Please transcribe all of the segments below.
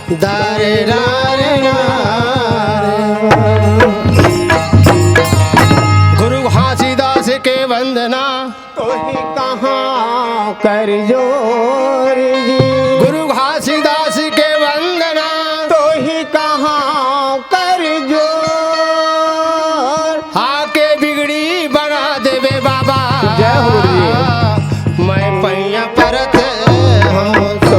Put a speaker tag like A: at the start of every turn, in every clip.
A: दारे रारे गुरु घासीदास के वंदना
B: तो ही कहाँ कर जोर जी।
A: गुरु घासीदास के वंदना
B: तो ही कहाँ कर जोर।
A: आके बिगड़ी बना देवे बाबा।
B: जय हो जी।
A: मैं पैया परत हूँ तो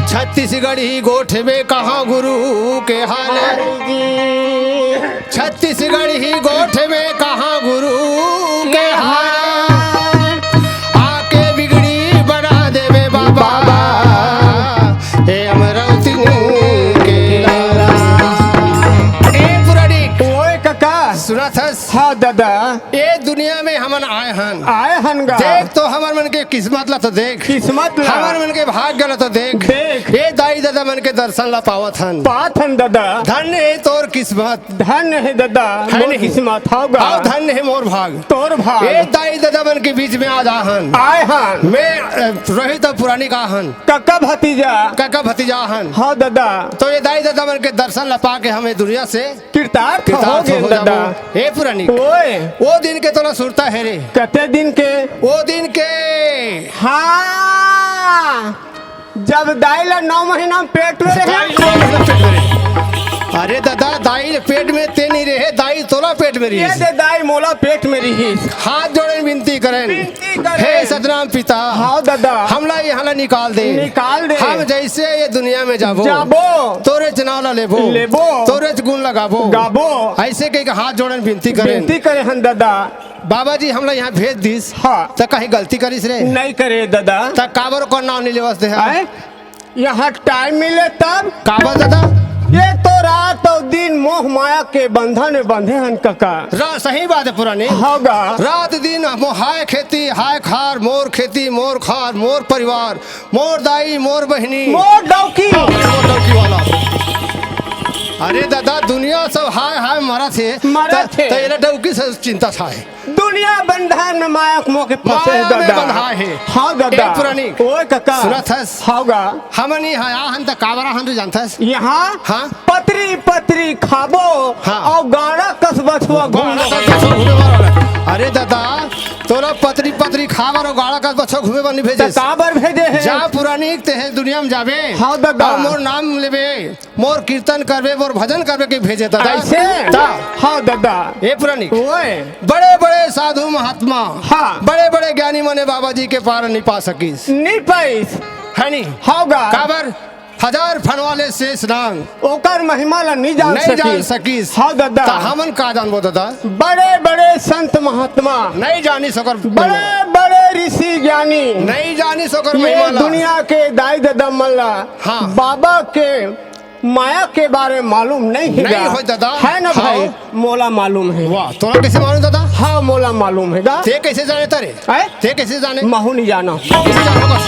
A: छत्तीसगढ़ी गोठ में कहाँ गुरु के हाल। छत्तीसगढ़ी गोठ में कहाँ गुरु के हाल। आके बिगड़ी बना देवे बाबा ए अमरावती के लाला। ए पुरानी
B: ओए काका
A: सुना थस।
B: हाँ दादा
A: ये दुनिया में हमन आए हन।
B: आए हनगा।
A: देख तो हमर मन के किस्मत ला तो देख।
B: किस्मत ला
A: हमर मन के भाग्य ला तो देख।
B: देख।
A: ये दाई दादा मन के दर्शन ला पावत हन।
B: बात हन दादा।
A: धन्य है तोर किस्मत।
B: धन्य है दादा
A: है
B: मोर
A: नहीं?
B: किस्मत होगा।
A: और धन्य है मोर भाग।
B: तोर भाग
A: ये दाई दादा मन के बीच में आजा हन।
B: आए हन।
A: मैं रोहित तो पुरानी का हन।
B: काका भतीजा
A: काका भतीजा हन।
B: हाँ दादा
A: तो ये दाई दादा मन के दर्शन ला पा के हमें दुनिया से
B: कृतार्थ हो
A: कृतार्थ
B: गए
A: हो
B: दादा।
A: जाबो। ए पुरानी
B: ओए
A: वो दिन के तोला सुरता है रे।
B: कते दिन के।
A: वो दिन के
B: हाँ जब दाइला 9 महीना में पेट में रहे।
A: अरे दादा दाई पेट में ते नहीं रहे। दाई तोला पेट में
B: ये
A: रही।
B: दे दाई मोला पेट में रही।
A: हाथ जोड़े विनती करें।
B: विनती करें।
A: हे सतनाम पिता
B: हाँ दादा
A: हमला यहाँ ला निकाल दे।
B: निकाल दे।
A: हम जैसे ये दुनिया में जाबो
B: जाबो
A: तोरे चनाव ला लेबो
B: लेबो।
A: तोरे गुण लगाबो
B: गाबो।
A: ऐसे कह के हाथ जोड़े विनती करें।
B: विनती करे हन दादा।
A: बाबा जी हमला यहाँ भेज दिस
B: हाँ
A: तो कहीं गलती करिस रे।
B: नहीं करे दादा।
A: तब काबर को नाम नहीं लेवस दे।
B: आए यहाँ टाइम मिले तब
A: काबर दादा
B: ये तो रात और दिन मोह माया के बंधन में बंधे हन काका।
A: सही बात है पुरानी।
B: होगा
A: रात दिन हाय खेती हाय खार मोर खेती मोर खार मोर परिवार मोर दाई मोर बहनी
B: मोर डौकी।
A: मोर डौकी वाला। अरे दादा दुनिया सब हाय हाय मरा थे।
B: मरत थे।
A: तो ये डौकी से चिंता था है।
B: दुनिया बंधन में माया के मोह के फंसे
A: माया में
B: दादा।
A: बंधा है।
B: हाँ दादा
A: ए पुरानी
B: ओए काका
A: सुना थस।
B: होगा
A: हमन यहाँ हन त काबरा हन जानथस।
B: यहाँ
A: हाँ?
B: पतरी पतरी खाबो
A: हाँ।
B: और गाड़ा कस्बा छुआ
A: अरे दादा तोरा पतरी पतरी खावर और गाड़ा का बच्चा घूमे बनी भेजे।
B: काबर भेजे है।
A: जा पुरानी ते है दुनिया में जाबे।
B: हाँ दादा।
A: और मोर नाम लेबे मोर कीर्तन करबे मोर भजन करबे के भेजे दादा।
B: ऐसे
A: ता
B: हाँ दादा
A: ए पुरानी
B: ओए
A: बड़े बड़े साधु महात्मा
B: हाँ।
A: बड़े बड़े ज्ञानी मने बाबा जी के पार नहीं पा सकीस
B: नहीं पैस
A: है नहीं।
B: होगा
A: काबर हजार फनवाले शेष नांग
B: ओकर महिमा ला नहीं जान
A: सकीस।
B: हाँ दादा
A: ता हमन का जानबो दादा।
B: बड़े बड़े संत महात्मा
A: नहीं जानी सकर
B: बड़े बड़े ऋषि ज्ञानी
A: नहीं जानी सकर
B: ये
A: महिमा ला।
B: दुनिया के दाई दादा मल्ला
A: हाँ।
B: बाबा के माया के बारे में मालूम नहीं है।
A: नहीं हो दादा।
B: है ना भाई
A: हाँ।
B: मोला मालूम है।
A: वाह तोरा कैसे मालूम दादा।
B: हाँ मोला मालूम है गा।
A: ते कैसे जाने तारे
B: हैं?
A: ते कैसे जाने
B: महू नहीं जाना।
A: नहीं जानो बस।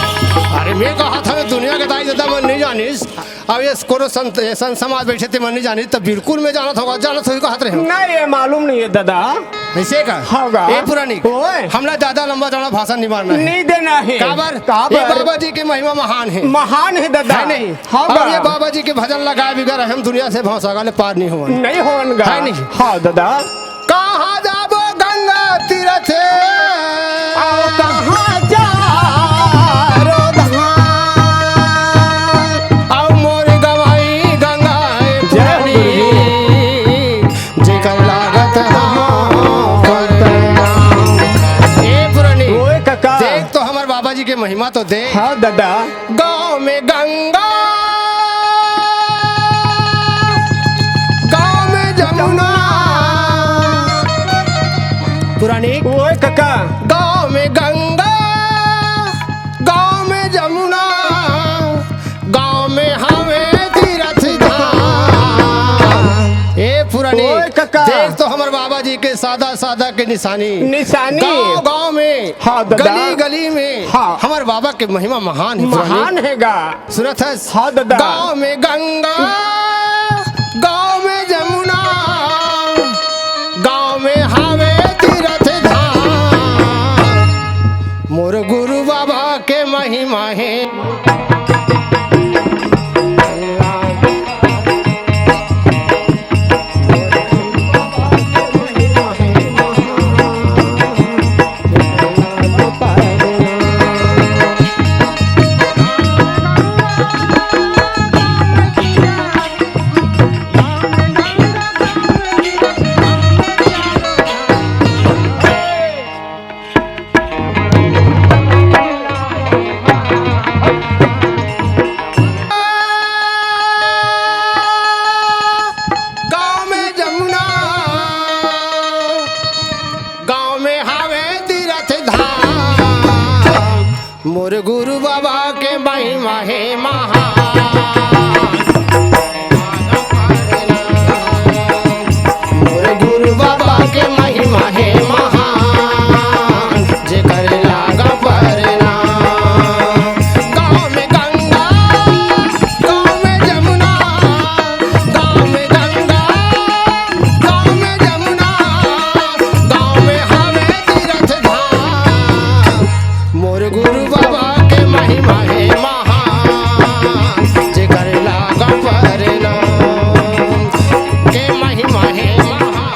A: अरे मैं कहा था दुनिया के दाई दादा मन नहीं जानिस। अब ये कोनो संत समाज बैठे थे मन नहीं जानी तब बिल्कुल मैं जाना था जाना था कहत रहे
B: नहीं ये मालूम नहीं है दादा।
A: ऐसे का
B: होगा।
A: ए पुरानी
B: ओए।
A: हमला ज्यादा लंबा जाना भाषण नहीं मारना है।
B: नहीं देना है।
A: काबर ये
B: काबर
A: बाबा जी की महिमा महान है।
B: महान है दादा।
A: है नहीं।
B: होगा।
A: और ये बाबा जी के भजन लगाए बिगर हम दुनिया से भौसागाले पार नहीं हुआ।
B: नहीं होगा।
A: है नहीं।
B: हाँ दादा
A: कहाँ जाबो गंगा तीरथ
B: आओ कहाँ जा
A: आओ मोर गवाई गंगा पुरानी जेकर लागत ए पुरानी
B: ओए काका
A: देख तो हमारे बाबा जी के महिमा तो देख।
B: हाँ दादा
A: गाँव में गंगा गाँव में जमुना पुरानी
B: ओए काका
A: गाँव में गंगा गाँव में जमुना गाँव में हमें तीरथ धाम। ए पुरानी
B: ओए काका।
A: देख तो हमारे बाबा जी के सादा सादा के निशानी
B: निशानी
A: गाँव गाँव में
B: हाँ दादा।
A: गली गली में
B: हाँ।
A: हमारे बाबा के महिमा महान है पुरानी।
B: महान है गा।
A: सुनत है
B: हाँ दादा।
A: गाँव में गंगा गाँव में जमुना गाँव में हमें तीरथ धाम। मोर गुरु बाबा के महिमा है महान मोरे गुरु बाबा के महिमा है महान जे करे लागा परना गाँव में गंगा गाँव में जमुना गाँव में गंगा गाँव में जमुना गाँव में हवे तीर्थ धाम मोर गुरु बाबा के महिमा है महान जे करे लागा परना के महिमा है महान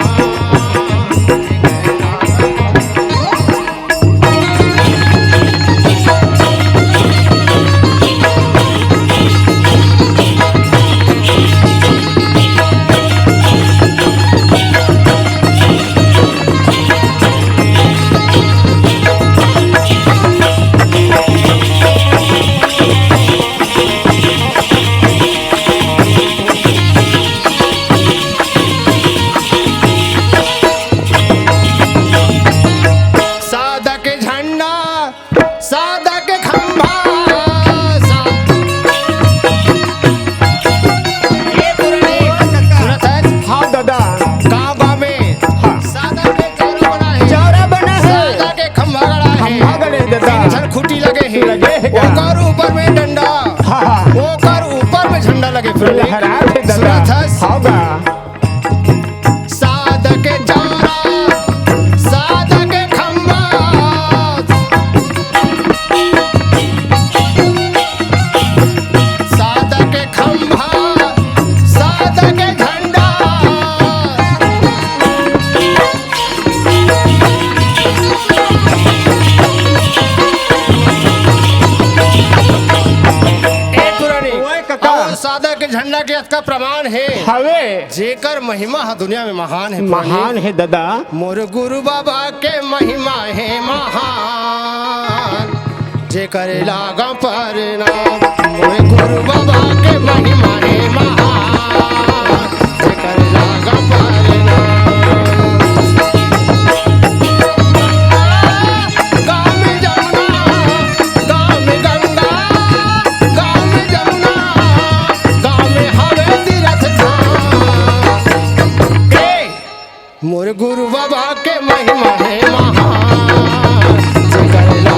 A: सादा के झंडा सादा के खंभा सुनत है
B: हाँ दादा
A: गाँव गाँव में
B: हाँ
A: सादा के चौरा बना है
B: चौरा बना है
A: सादा के खंभा गड़ा है
B: खंभा गड़े दादा
A: तीन छन खूंटी लगे हैं
B: लगे हैं का?
A: ओकर ऊपर में डंडा
B: हाँ हाँ
A: ओकर ऊपर में झंडा लगे फिर
B: लहरा थे दादा
A: सुनत है
B: होगा
A: सादा के चौरा सादा के खंभा सादा के खंभा सादा के झंडा ए पुरानी
B: ओए काका।
A: और सादा के झंडा के का प्रमाण है
B: हवे
A: जेकर महिमा है दुनिया में महान है पुरानी।
B: महान है दादा
A: मोर गुरु बाबा के महिमा है महान जे करे लागा परनाम मोर गुरु बाबा के महिमा है महान जे करे लागा परनाम गाँव में जमुना गाँव में गंगा गाँव में जमुना गाँव में हवे तीर्थ धाम ए, मोर गुरु बाबा के महिमा है महान जे करेला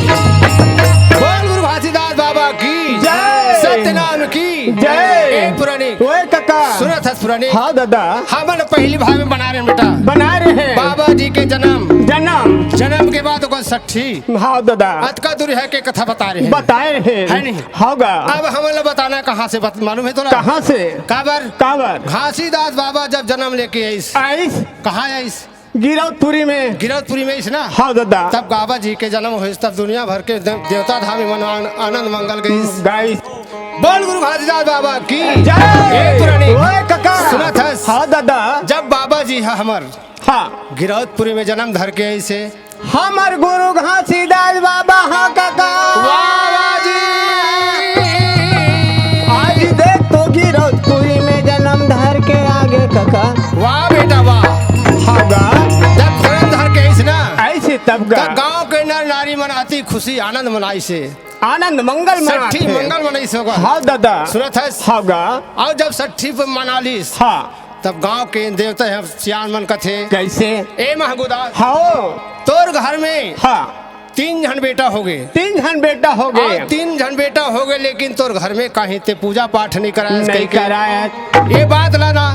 A: बोल गुरु घासीदास बाबा की
B: जय।
A: सत्यनारायण की
B: जय।
A: ए पुरानी
B: ओए काका
A: सुनत है पुरानी
B: हाँ दादा
A: हमन पहली भाग में बना रहे हैं बेटा
B: बना रहे हैं
A: बाबा जी के जन्म
B: जन्म
A: के बाद ओकर सट्ठी
B: हाँ दादा
A: अतका दूर है के कथा बता रहे हैं
B: बताए
A: है
B: हैं
A: नहीं?
B: होगा
A: अब हमें बताना कहाँ से मालूम है तो ना
B: कहाँ से
A: काबर
B: कावर
A: घासीदास बाबा जब जन्म लेके आईस
B: आइस
A: कहाँ आईस
B: गिरौदपुरी में
A: गिरौदपुरी में आईस ना
B: हाँ दादा
A: तब बाबा जी के जन्म हुई तब दुनिया भर के देवता धाम में आनंद मंगल गई
B: गाइस
A: बोल गुरु घासीदास बाबा की
B: जय
A: ए पुरानी
B: ओए काका
A: सुनत है
B: हाँ दादा
A: जब बाबा जी है हमर
B: हाँ
A: गिरौदपुरी में जन्म धर के ऐसे
B: हमार गुरु घासीदास बाबा हाँ काका
A: बाबा जी
B: आज देख तो गिरौदपुरी में जन्म धर के आगे काका
A: वाह बेटा वाह
B: होगा
A: जब जन्म धर के ऐसे ना
B: ऐसे तब गा
A: तब गांव के नर नारी मनाती खुशी आनंद मनाई से
B: आनंद मंगल
A: सट्ठी
B: मनाते
A: मंगल मनाई से होगा
B: हाँ दादा
A: सुनत है
B: होगा
A: और जब सट्ठी पे मना लीस
B: हाँ
A: तब गांव के देवता है सियान मन कथे
B: कैसे
A: ए महगुदा
B: हाँ
A: तोर घर में
B: हाँ
A: 3 जन बेटा हो गए
B: 3 जन बेटा हो गए
A: 3 जन बेटा हो गए लेकिन तोर घर में कहीं ते पूजा पाठ नहीं कराया
B: नहीं कराया
A: ये बात लाना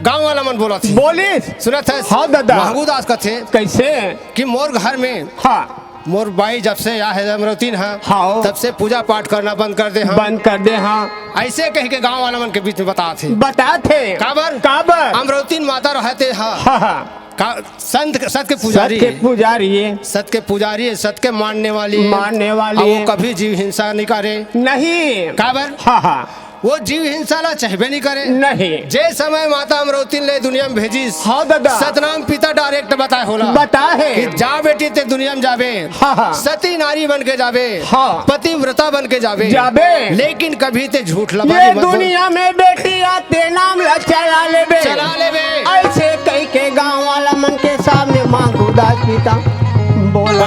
A: गांव वाला मन बोला थी
B: बोलिस
A: सुनत है
B: हाँ दादा
A: महगुदास कथे
B: कैसे
A: कि मोर घर में
B: हाँ
A: मोर बाई जब से या है अमरौतीन है
B: हाँ।
A: तब से पूजा पाठ करना बंद कर दे हाँ।
B: बंद कर दे हाँ।
A: ऐसे कह के गांव वाला मन के बीच में बता थे
B: बता थे
A: काबर
B: काबर
A: अमरौतीन माता रहते हाँ
B: हाँ हाँ
A: संत सत के पुजारी
B: सत के पुजारी है।
A: सत के पुजारी है, सत के मानने वाली है।
B: मानने वाली
A: और
B: है।
A: वो कभी जीव हिंसा नहीं करे
B: नहीं
A: काबर
B: हाँ हाँ
A: वो जीव हिंसा ला चाहबे नहीं करे
B: नहीं
A: जे समय माता अमरौतीन ले दुनिया में भेजिस
B: हाँ दादा
A: सतनाम पिता डायरेक्ट बताए होला
B: बता है
A: कि जा बेटी ते दुनिया में जाबे
B: हाँ हाँ
A: सती नारी बन के जाबे
B: हाँ।
A: पतिव्रता बन के जाबे
B: जाबे
A: लेकिन कभी ते झूठ
B: ये
A: लबारी मत बोल।
B: दुनिया में बेटी आते नाम ला चला लेबे
A: चला लेबे
B: ऐसे कई के गांव वाला मन के सामने मांगू दास पिता बोला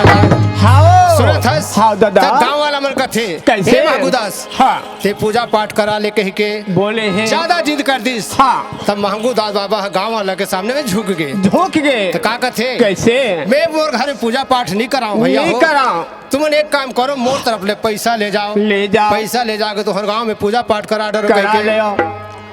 B: हाँ
A: सुनत हस
B: हाँ दादा
A: तब गांव वाला मन का थे
B: कैसे
A: हे मांगूदास
B: हाँ
A: ते पूजा पाठ करा ले कह के
B: बोले हैं
A: ज्यादा जिद कर दिस
B: हाँ
A: तब महंगूदास बाबा गांव वाला के सामने में झुक गए
B: झोंक गए
A: तो का कथे
B: कैसे
A: मैं मोर घर में पूजा पाठ नहीं कराऊं भैया
B: नहीं
A: हो।
B: कराओ
A: तुमन एक काम करो मोर तरफ ले पैसा ले जाओ
B: ले जाओ
A: पैसा ले जाके तो हर गांव में पूजा पाठ करा डरो
B: करा ले आओ।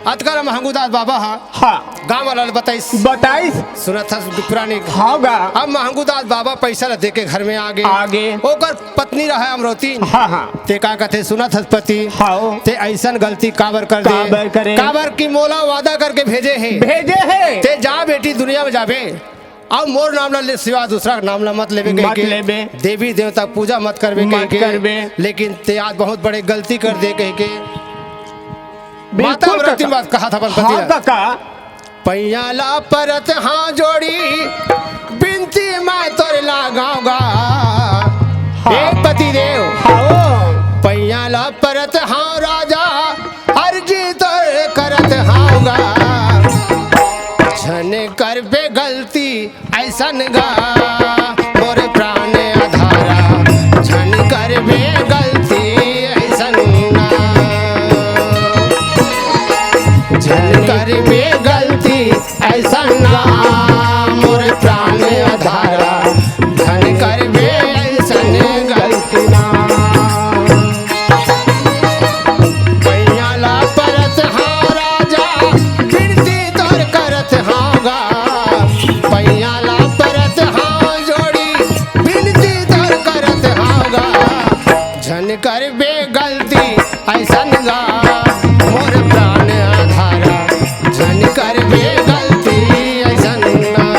A: अतकर महंगूदास बाबा हा
B: हाँ
A: गांव वाला बताइस
B: बताइस
A: सुनत था पुरानी
B: होगा
A: अब महंगूदास बाबा पैसा दे के घर में आगे
B: आगे
A: ओकर पत्नी रहा अमरौती
B: हाँ हाँ
A: ते का कथे सुनत हस पति
B: हाँ
A: ते ऐसन गलती काबर कर
B: काबर
A: दे
B: करे?
A: काबर की मोला वादा करके भेजे है
B: भेजे है
A: ते जा बेटी दुनिया में जाबे अब मोर नाम ले सिवा दूसरा नाम ला मत लेबे
B: मत लेबे।
A: देवी देवता पूजा मत करबे
B: मत करबे।
A: लेकिन ते आज बहुत बड़े गलती कर दे कह के माता
B: बिल्कुल
A: अमरौती
B: काका।
A: बात कहा था अपन
B: हाँ
A: पति
B: काका
A: पैयाला परत हाँ जोड़ी बिनती मैं तोर लगाऊंगा हे पति देव
B: हाँ
A: पैयाला परत हाँ राजा अर्जी तोर करत हाऊंगा छन कर बे गलती ऐसन गा मोर प्राण आधारा छन कर बे गलती ऐसन गा छन कर बे गलती ऐसन गा मोर प्राण आधारा छन कर बे ऐसन गलती ना पैयाला परत हाँ राजा बिनती तोर करत हाऊंगा पैयाला परत हाँ जोड़ी बिनती तोर करत हाऊंगा झन कर बे गलती ऐसन गा मोर प्राण आधारा झन कर बे गलती ऐसन गा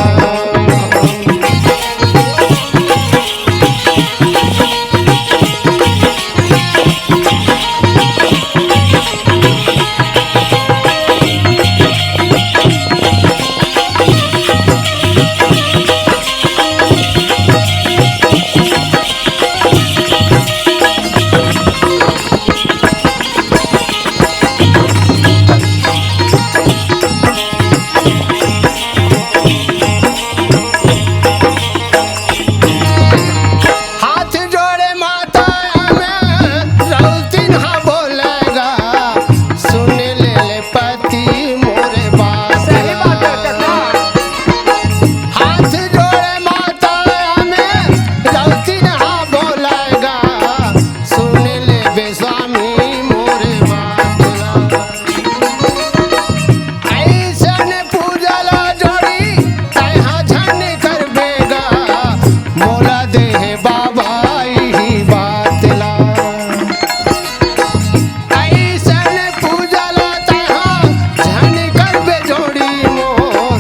A: हाथ जोड़े माता में रौती ना बोलेगा सुन ले पति मोरे बात
B: सही बात है काका
A: हाथ जोड़े माता में रौती ना बोलेगा सुन ले बे स्वामी मोरे बात ऐसन पूजला जोड़ी तहाँ झन कर बेगा मोला दे बाबा ही बात ला ऐसन पूजला तहाँ झन कर बे जोड़ी मोर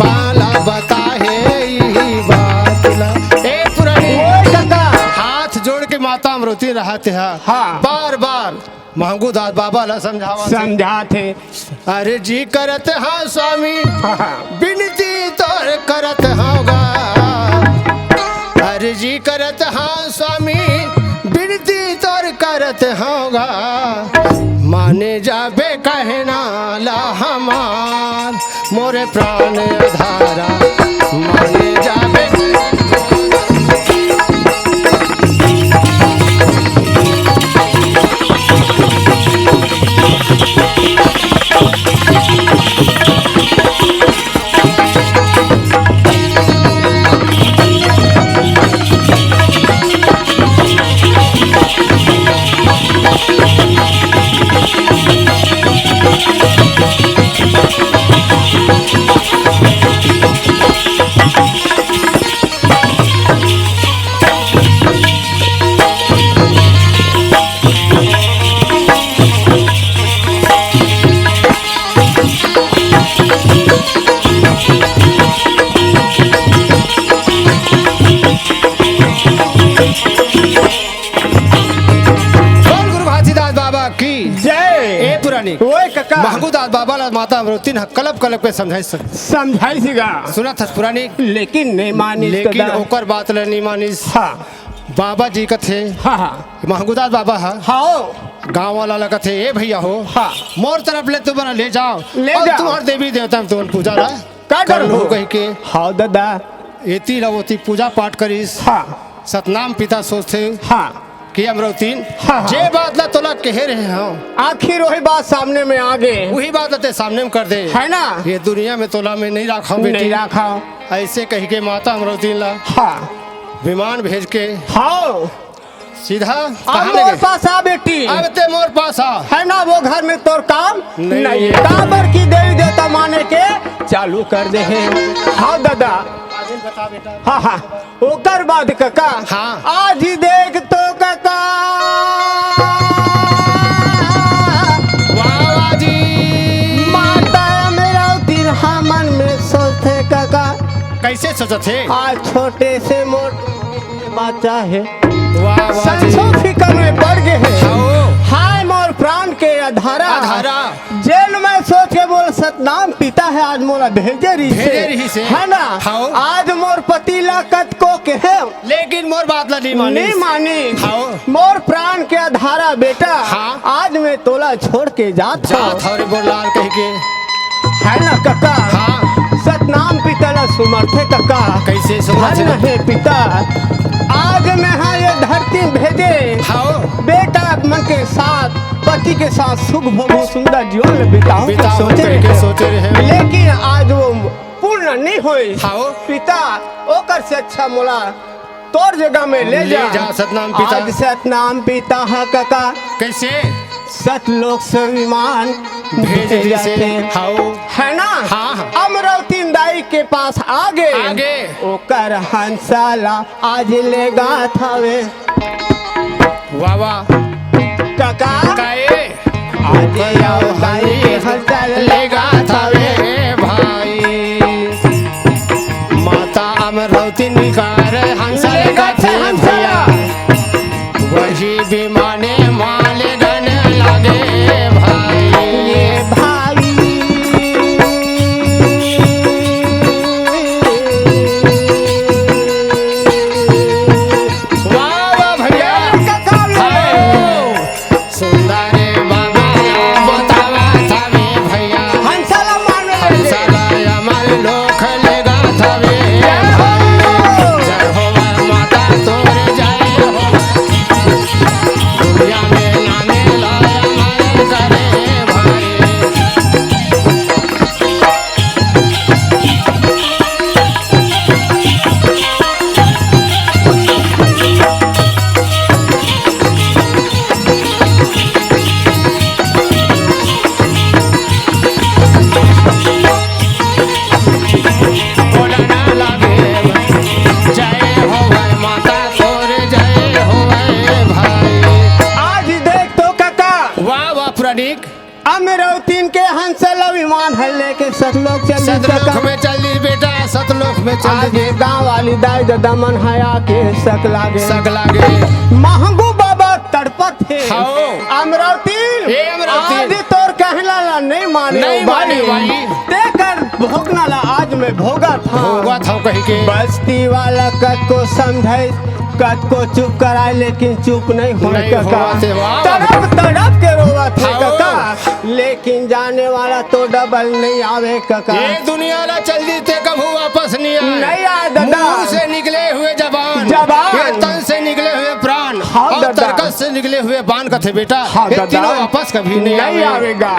A: बाला बता है ही बात ला ए पुरानी
B: ओए काका
A: हाथ जोड़ के माता अमरौती रहते हैं
B: हाँ।
A: बार बार महंगूदास बाबा ला समझावा थे।
B: समझा थे
A: अरे जी करत हाँ स्वामी
B: हाँ हाँ
A: बिनती तोर करत होगा अरे जी करत हाँ स्वामी बिनती तोर करत होगा माने जाबे कहना ला हमार मोरे प्राण आधारा माने जाबे महंगूदास बाबा ला माता अमृति ने कलब कलब पे समझाई
B: समझाई सीगा
A: सुना था पुरानी,
B: लेकिन नहीं मानी
A: लेकिन ओकर बात ले नहीं मानिस।
B: हाँ
A: बाबा जी कथे
B: हाँ हाँ
A: महंगूदास बाबा है
B: हाँ
A: गाँव वाला लगा थे ए भैया हो
B: हाँ
A: मोर तरफ ले तुम्हारा ले जाओ
B: ले
A: और
B: जाओ।
A: तुम्हारे देवी देवता में तुम पूजा ला
B: का
A: कर लो
B: हो?
A: कह के
B: हाँ दादा
A: एती लवोती पूजा पाठ करीस
B: हाँ
A: सतनाम पिता सोचते
B: हाँ
A: कि अमरवती
B: हाँ।
A: जे बात ला तोला कह रहे हो
B: आखिर वही बात सामने में आ गए
A: वही बात ते सामने में कर दे
B: है ना,
A: ये दुनिया में तोला में नहीं रखा
B: नहीं
A: बेटी
B: रखा।
A: ऐसे कह के माता अमरवती ला
B: हाँ
A: विमान भेज के
B: हाँ
A: सीधा
B: अब
A: कहाँ
B: मोर
A: लगे
B: पास आ बेटी
A: अब ते मोर पास आ
B: है ना, वो घर में तोर काम
A: नहीं
B: नहीं
A: है।
B: काबर की देवी देवता माने के चालू कर दे है। हाँ दादा
A: बता बेटा
B: हाँ हाँ ओकर बाद काका
A: हाँ।
B: आज ही देख तो काका
A: वाह जी
B: माता मेरा दिल हाँ मन में सोचते काका
A: कैसे सोचा थे
B: आज छोटे से मोटे बच्चा है
A: वाह वाह जी
B: संसो फिकर में पड़ गए हैं।
A: हाँ
B: हाय मोर प्राण के अधारा
A: अधारा।
B: जेल में सोच के बोल सतनाम पिता है आज मोरा भेजे रही से है ना,
A: हाँ।
B: आज मोर पति लाकत को के है
A: लेकिन मोर बात ला नहीं मानी
B: नहीं मानी।
A: हाँ।
B: मोर प्राण के अधारा बेटा
A: हाँ।
B: आज मैं तोला छोड़ के जात
A: जा
B: हूँ।
A: था रे बोलाल कह के
B: है ना काका
A: हाँ
B: सतनाम पिता ला सुमर्थे काका
A: कैसे सुमर्थ
B: है ना हे पिता आज मैं हाँ ये धरती भेजे
A: हाँ
B: बेटा मन के साथ पति के साथ सुख भोगो सुंदर जीवन बिताऊं
A: बिताऊं
B: सोचे
A: करके सोचे रहे।
B: लेकिन आज वो पूर्ण नहीं हुई।
A: हाँ।
B: पिता ओकर से अच्छा मोला तोर जगह में ले जा
A: सतनाम पिता
B: आज सतनाम पिता है काका
A: कैसे
B: सतलोक से विमान
A: भेज दी से
B: जाते
A: हाँ
B: है ना,
A: हाँ।
B: अमरावती दाई के पास आगे ओकर हंसाला आज ले गाथ हवे
A: वाह वाह
B: काका
A: काए
B: आज आओ दाई हंसाला
A: लेगा था वे भाई माता अमरवती निकार हंसा लेगा थे भैया वही विमाने माले गन लगे भाई
B: ये भाई
A: वाह वाह भैया
B: काका
A: हाय सुंदर बाबा बतावा था वे भैया
B: हंसाला मान
A: हंसा लाया अमर लोक लेगा था वे भाई जय हो माता तोरे जय हो दुनिया में नामे लाया मर करे भाई बोलना लगे जय हो माता तोरे जय हो भाई
B: आज देख तो काका
A: वाह वाह पुरानिक
B: अमरावती के हंसला विमान है लेके सतलोक चल
A: सतलोक में चल दी बेटा सतलोक में चल
B: आज
A: दी
B: गाँव वाली दाई दमन हया के सक लागे
A: सग लागे
B: महंगू बाबा तड़पत थे
A: हाँ।
B: अमरावती
A: ए अमरावती।
B: आज तोर कहला ला नहीं माने
A: नहीं माने भाई।
B: देकर भोगना ला आज मैं भोगा था
A: होगा था कहीं के
B: बस्ती वाला कद को समझे कद को चुप कराए लेकिन चुप नहीं हो
A: नहीं हुआ थे, वाह।
B: तड़प तड़प के रोवा थे
A: हाँ।
B: काका लेकिन जाने वाला तो डबल नहीं आवे काका
A: ये दुनिया ला चल दी थे कभी वापस नहीं आए
B: नहीं आए दादा।
A: मुंह से निकले हुए जबान
B: जबान।
A: ये तन से निकले हुए प्राण
B: हाँ
A: और
B: दादा।
A: तरकस से निकले हुए बाण का थे बेटा
B: हाँ
A: ये
B: दादा।
A: तीनों वापस कभी नहीं आवे
B: आवेगा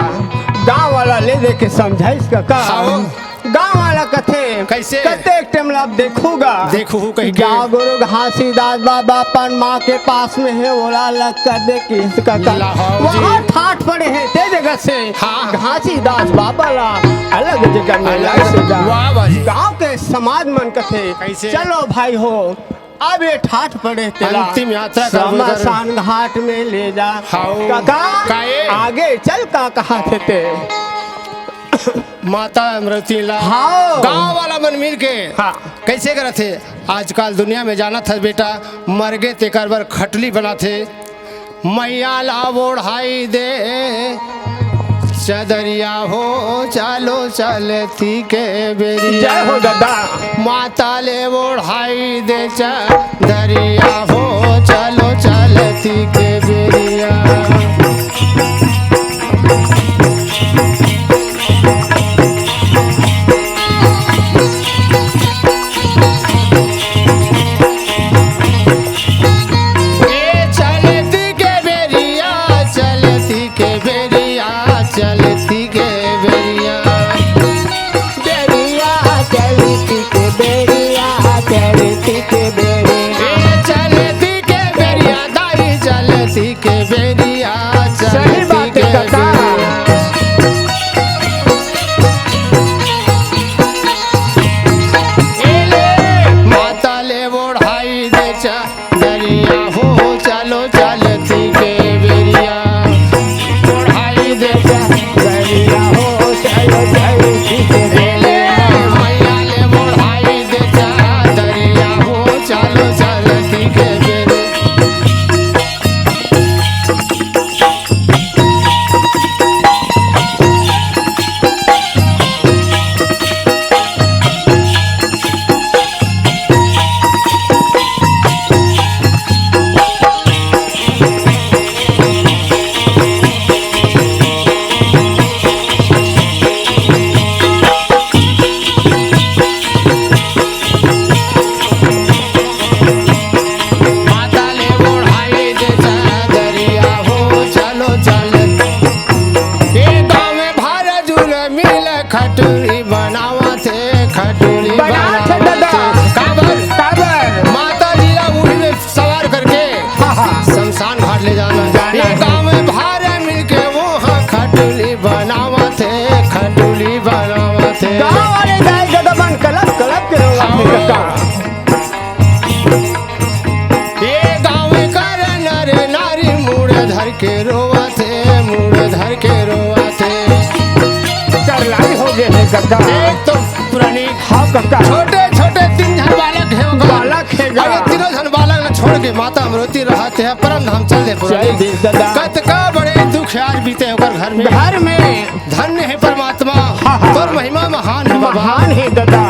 B: गाँव वाला ले दे के समझाइस काका
A: हाँ।
B: गाँव वाला कथे
A: कैसे?
B: कते टाइम लब देखूगा
A: देखू कहीं के
B: गाँव गुरु घासीदास बाबा अपन माँ के पास में है ओला लग कर दे किस काका
A: लाहौर जी।
B: वहाँ ठाठ पड़े हैं ते जगह से
A: हाँ।
B: घासीदास बाबा ला अलग जगह में
A: अलग
B: लग से
A: वाह भाई।
B: गाँव के समाज मन कथे
A: कैसे?
B: चलो भाई हो अब ये ठाठ पड़े तेरा
A: अंतिम यात्रा का
B: शमशान घाट में ले जा
A: हाँ।
B: काका
A: काहे?
B: आगे चल का कहा थे
A: माता अमृति ला
B: हाँ।
A: गाँव वाला मन मिल के
B: हाँ।
A: कैसे करे थे आजकल दुनिया में जाना था बेटा मरगे ते कारबर खटली बना थे मैया ला ओढ़ाई दे चदरिया हो चलो चलती के बेरिया
B: जय हो दादा।
A: माता ले ओढ़ाई दे चदरिया हो चलो चलती के बेरिया चलती के बेरिया
B: बेरिया चलती के बेरिया चलती के बेरिया
A: चलती के बेरिया दाई चलती के बेरिया
B: सही बात है काका।
A: माता ले ओढ़ाई दे चदरिया हो चलो चलती के बेरिया ओढ़ाई दे
B: बेरिया हो चलो चलती के बेरिया
A: मैया ले ओढ़ाई दे चदरिया हो चलो चलती के बेरिया माता ले ओढ़ाई दे चदरिया हो चलो चल ए गाँव में भारा झूल मिल खटुली बनावा थे खटुली
B: बना थे दादा।
A: काबर
B: काबर
A: माता लीला उड़ी में सवार करके
B: हाँ हाँ
A: शमशान घाट ले जाना
B: जाना
A: ये
B: है।
A: गाँव में भारे मिलके वो खटुली बनावा थे खटुली बनावा थे
B: गाँव वाले जाए दादा बन कलब कलब के लोग अपने काका।
A: ये गाँव में कर नर नारी मुड़ धर के रोवा थे मुड़ धर के रोवा थे
B: करलाई हो गए हैं काका।
A: एक तो पुरानी
B: हाँ काका।
A: छोटे छोटे तीन जन बालक है वो
B: बालक है गा।
A: और ये तीनों जन बालक ने छोड़ के माता अमृति रहते हैं परम धाम चल दे
B: चल
A: पुरानी
B: दे दादा।
A: कत का बड़े दुख यार बीते होकर घर में
B: घर में
A: धन्य है परमात्मा
B: हाँ, हाँ।
A: तोर महिमा महान है बाबा
B: महान है दादा।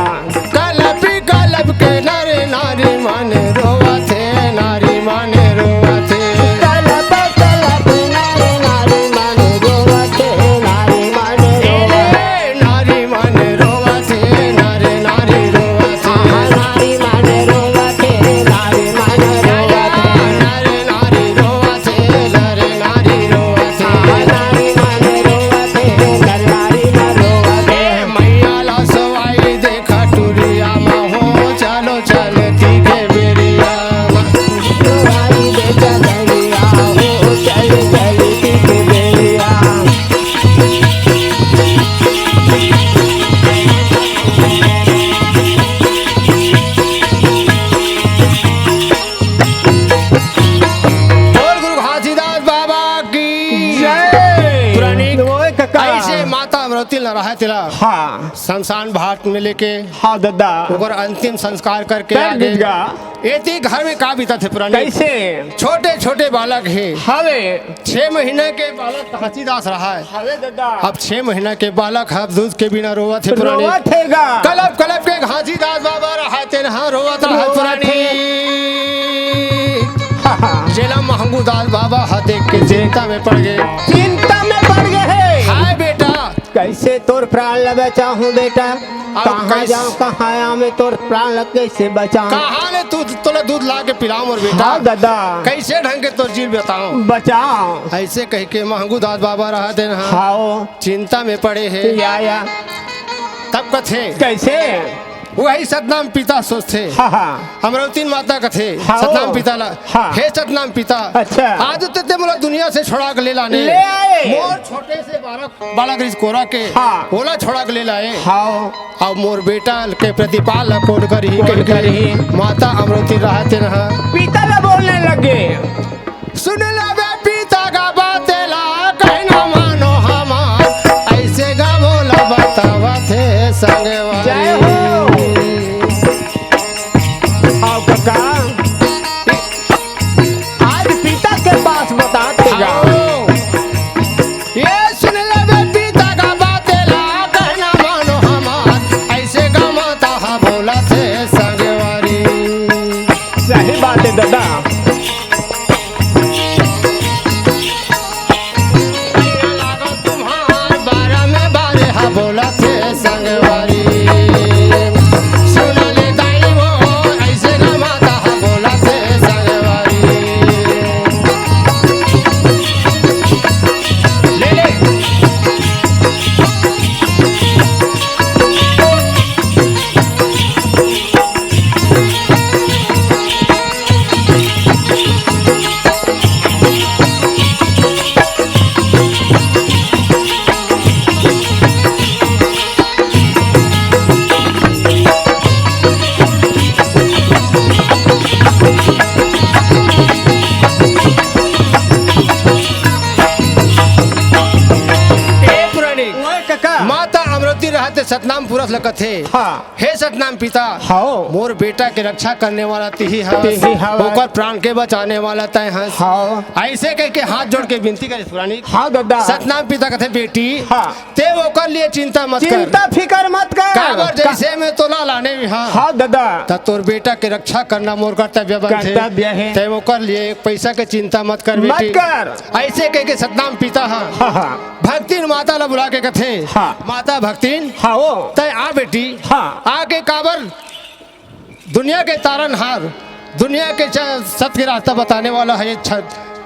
A: कलपी कलब के नारे नारी माने रोवा थे नारी माने रोवा थे
B: कलब कलब नारे नारे माने रोवते नारे माने रोवते
A: नारी माने रोवा थे नारे नारी रोवा थे
B: नारी माने रोवते नारे माने रोवते
A: नारे नारी रोवा थे नारे नारी रोवा थे
B: नारी माने रोवते नारी माने रोवते
A: मैया ला सवाई देखा टुरिया मा हो चलो चलती के बेरिया
B: रोवाई दे चलिया हो चल चलती के बेरिया
A: और गुरु घासीदास बाबा की
B: जय
A: पुरानी
B: ओए काका।
A: ऐसे माता अमृति न रहा तिला
B: हाँ
A: शमशान घाट में लेके
B: हाँ दादा।
A: ओकर अंतिम संस्कार करके
B: कर
A: आगे
B: दीजिएगा।
A: एती घर में का बीता थे पुरानी
B: कैसे
A: छोटे छोटे बालक है
B: हवे
A: 6 महीने के बालक घासीदास रहा है
B: हवे दादा।
A: अब 6 महीने के बालक अब दूध के बिना रोवा थे पुरानी
B: रोवा थेगा
A: कलब कलब के घासीदास बाबा रहा थे हाँ रोवत रहा
B: रोवत
A: पुरानी
B: हाँ, हाँ।
A: जेला महंगू दास बाबा हाथ देख के चिंता में पड़ गए
B: चिंता में पड़ गए है
A: हाय बेटा
B: कैसे तोर प्राण ल बचाऊं बेटा कहाँ
A: कैसे-
B: जाऊं कहाँ आऊं मैं तोर प्राण ल कैसे बचाऊं
A: कहाँ ने तू तोला दूध ला के पिलाऊं और बेटा
B: हाँ दादा
A: कैसे ढंग के तोर जीव बताऊं
B: बचाओ
A: ऐसे कह के महंगू दास बाबा रहा थे हाँ
B: खाओ
A: चिंता में पड़े हैं
B: या
A: तब कथे
B: कैसे
A: वही सतनाम पिता सोचते
B: हाँ हाँ
A: अमरावती माता कथे
B: हाँ,
A: सतनाम पिता ला
B: हाँ।
A: हे सतनाम पिता
B: अच्छा।
A: आज तो ते मोला दुनिया से छोड़ा के ले लाने
B: ले आए।
A: मोर छोटे से बालक रिस कोरा के
B: हाँ।
A: ओला छोड़ा के ले लाए
B: खाओ
A: अब मोर बेटा के प्रतिपाल कोड कर ही
B: कोड कर ही।
A: माता अमरावती रहते रहा
B: पिता ला बोलने लगे
A: सुन लबे पिता का बातेला कहना मानो हमार ऐसे गा बोला बतावा थे संग
B: जय हो आओ काका आज पिता के पास बताते जाओ
A: ये सुन लबे
B: दादा।
A: तुम्हार बारह में बारे हा बोला थे संगवारी सुना ले दाई वो ऐसे का माता हा बोला थे संगवारी ले ले माता अमृति रहते सतनाम पुरस लगत है।
B: हाँ।
A: हे सतनाम पिता
B: हाँ।
A: मोर बेटा के रक्षा करने वाला तिही हवस
B: तिही हवस।
A: ओकर प्राण के बचाने वाला तय हंस
B: हाँ।
A: ऐसे कह के हाथ जोड़ के विनती करे पुरानी
B: हाँ दादा।
A: सतनाम पिता कहते बेटी
B: हाँ।
A: ते ओकर लिए चिंता मत कर
B: चिंता फिकर मत कर।
A: काबर जैसे में तोला लाने भी हाँ
B: हाँ दादा।
A: त तोर बेटा के रक्षा करना मोर कर्तव्य
B: कर्तव्य है।
A: ते ओकर लिए पैसा के चिंता मत कर
B: मत
A: बेटी
B: कर।
A: ऐसे कह के सतनाम पिता हाँ
B: हाँ हाँ
A: भक्तिन माता ला बुला के कथे
B: हाँ।
A: माता भक्तिन
B: हाँ वो
A: तय आ बेटी
B: हाँ।
A: आके काबर दुनिया के तारनहार दुनिया के सत्य के रास्ता बताने वाला है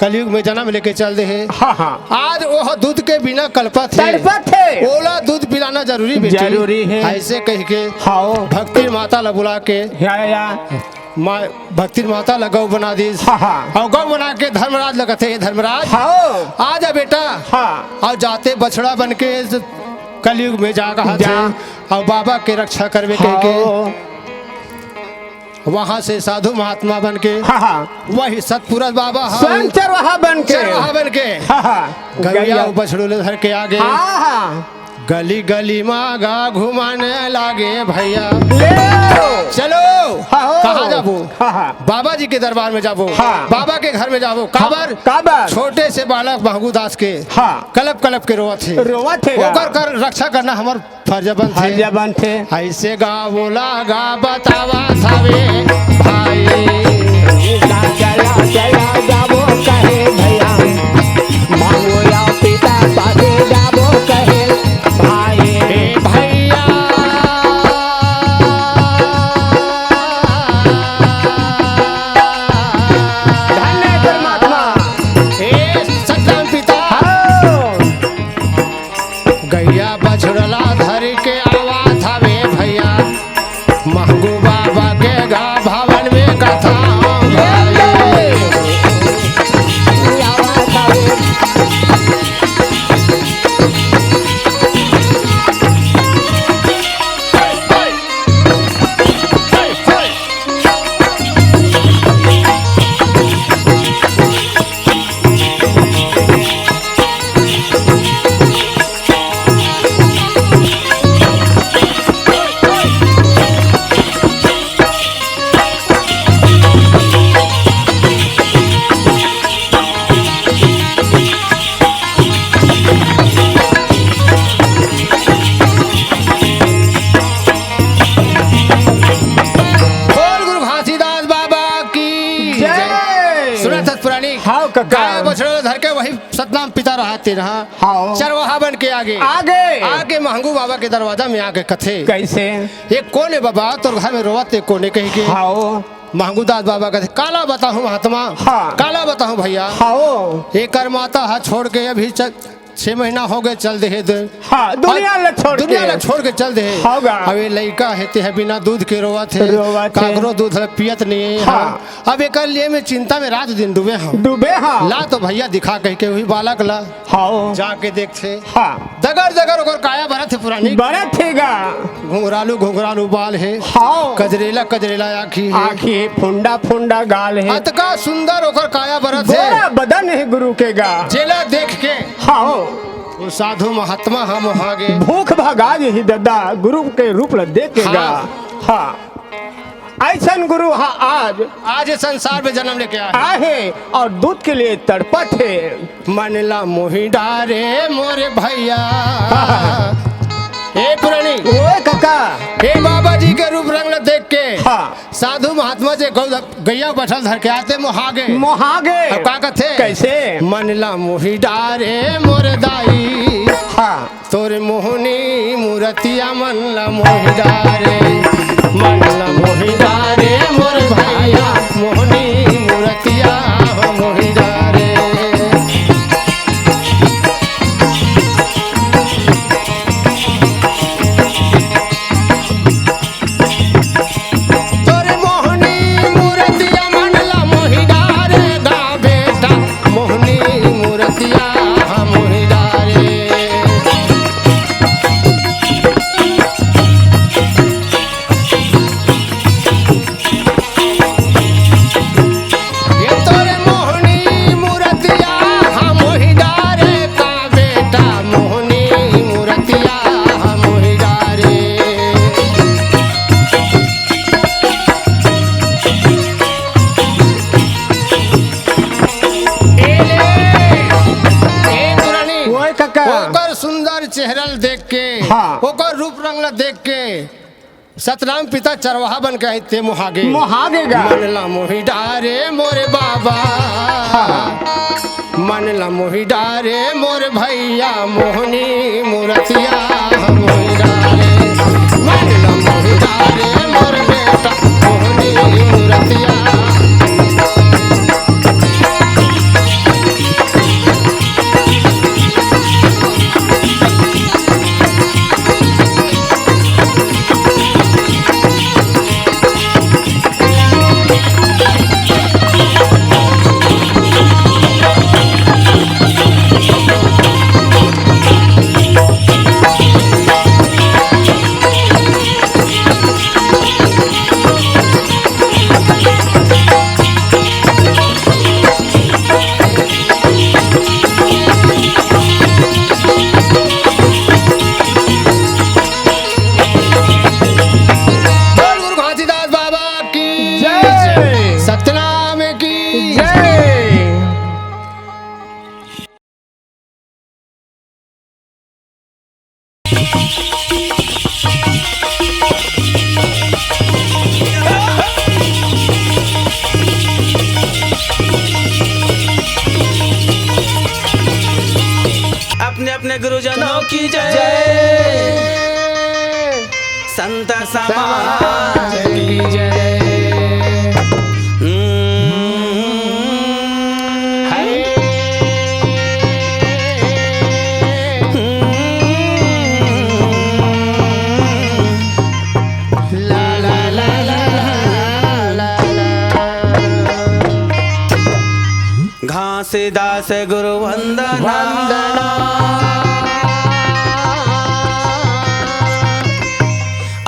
A: कलयुग में जन्म लेके चल दे है
B: हाँ हाँ
A: आज वो दूध के बिना कल्पत है
B: तड़पत है।
A: ओला दूध पिलाना जरूरी बेटी
B: जरूरी है।
A: ऐसे कह के
B: हाँ वो
A: भक्ति माता ला बुला के
B: या
A: भक्ति माता ला गौ बना दी
B: हाँ हाँ
A: और गौ बना के धर्मराज लगते है धर्मराज
B: हाँ वो
A: आ जा बेटा
B: हाँ
A: और जाते बछड़ा बन के कलयुग में जा कहा
B: जा।
A: और बाबा के रक्षा करवे कह के वहां से साधु महात्मा बन के
B: हाँ हाँ
A: वही सतपुरुष बाबा
B: स्वयं चरवाहा बन के
A: चरवाहा बन के
B: हाँ हाँ
A: गैया बछड़ू ले धर के आगे
B: हाँ हाँ
A: गली गली मागा घुमाने लागे भैया
B: ले आओ।
A: चलो
B: हाँ,
A: कहाँ जाबो
B: हाँ हाँ
A: बाबा जी के दरबार में जाबो
B: हाँ।
A: बाबा के घर में जाबो काबर
B: काबर
A: छोटे से बालक महंगू दास के
B: हाँ।
A: कलप कलप के रोवत थे
B: रोवत थे
A: ओकर कर रक्षा करना हमार फर्ज बन थे
B: हर जबान थे
A: ऐसे गा बोला गा बतावा थावे भाई
B: चला चला जाबो कहे भैया मांगो या पिता पासे जाबो कहे भाई
A: ए भैया
B: धन्य परमात्मा
A: ए सतनाम पिता
B: हाँ
A: गैया बछड़ला धर के आवा थावे भैया महंगू बाबा के गा भवन में कथा गाय बछड़ा धर के वही सतनाम पिता रहते रहा
B: हाँ।
A: चरवाहा बन के आगे
B: आगे
A: आगे महंगू बाबा के दरवाजा में आके कथे
B: कैसे
A: एक कोने बाबा तो घर में रोवते कोने कही के
B: हाँ
A: महंगू दास बाबा कहते काला बताऊं महात्मा
B: हाँ।
A: काला बताऊं भैया
B: हाँ
A: एक माता हाथ छोड़ के अभी 6 महीना हो गए चल दे
B: हाँ दुनिया ला
A: छोड़ के चल दे
B: होगा।
A: अबे लड़का हेते है बिना दूध के रोवत है
B: रोवत है।
A: काकरो दूध पियत नहीं है
B: हाँ।
A: अब एक लिए में चिंता में रात दिन डूबे हम
B: डूबे हाँ
A: ला तो भैया दिखा कह के वही बालक ला
B: हाँ
A: जाके देखते
B: हाँ
A: दगर दगर ओकर काया भरत है पुरानी
B: बरत थेगा
A: घुंघरालू बाल है
B: हाँ
A: कजरेला कजरेला आँखी है
B: आँखी फुंडा फुंडा गाल है
A: अतका सुंदर ओकर काया भरत है
B: गोरा बदन है गुरु के गा
A: जेला देख के
B: हाँ
A: वो साधु महात्मा हम आगे
B: भूख भगा यही दादा गुरु के रूप ला देखेगा हाँ ऐसन गुरु हाँ आज
A: इस संसार में जन्म लेके आए
B: आहे और दूध के लिए तड़पत है
A: मनला मोही डारे मोरे भैया ए पुरानी
B: ओए काका
A: हे बाबा जी के रूप रंग देख के
B: हाँ
A: साधु महात्मा जे गैया बैठल धर के आते मोहागे
B: मोहागे
A: अब का कथे
B: कैसे
A: मनला मोही डारे मोर दाई
B: हाँ
A: तोर मोहनी मूर्तिया मनला मोही डारे मनला मोही डारे मोर भैया मोहनी मूर्तिया हो मोही डारे तोरे मोहनी मूर्तिया मनला मोही डारे गा बेटा मोहनी मूर्तिया हो मोही डारे ये तोरे मोहनी मूर्तिया हा मोही डारे का बेटा मोहनी मूर्तिया हा मोही डारे
B: ओए काका
A: ओकर सुंदर चेहरल देख के
B: हाँ।
A: ओकर रूप रंगला देख के सतराम पिता चरवाहा बन के ते मोहागे
B: मोहागेगा
A: मनला मोही डारे मोरे बाबा मनला मोही डारे मोर भैया मोहनी मूर्तिया मोही डारे मनला मोही डारे मोर बेटा मोहनी मूर्तिया बोल गुरु घासीदास बाबा की
B: जय।
A: सत्यनाम की
B: जय
C: अपने अपने गुरुजनों की जय संत समाज
A: की जय ला ला ला ला ला
C: घासीदास गुरु वंदना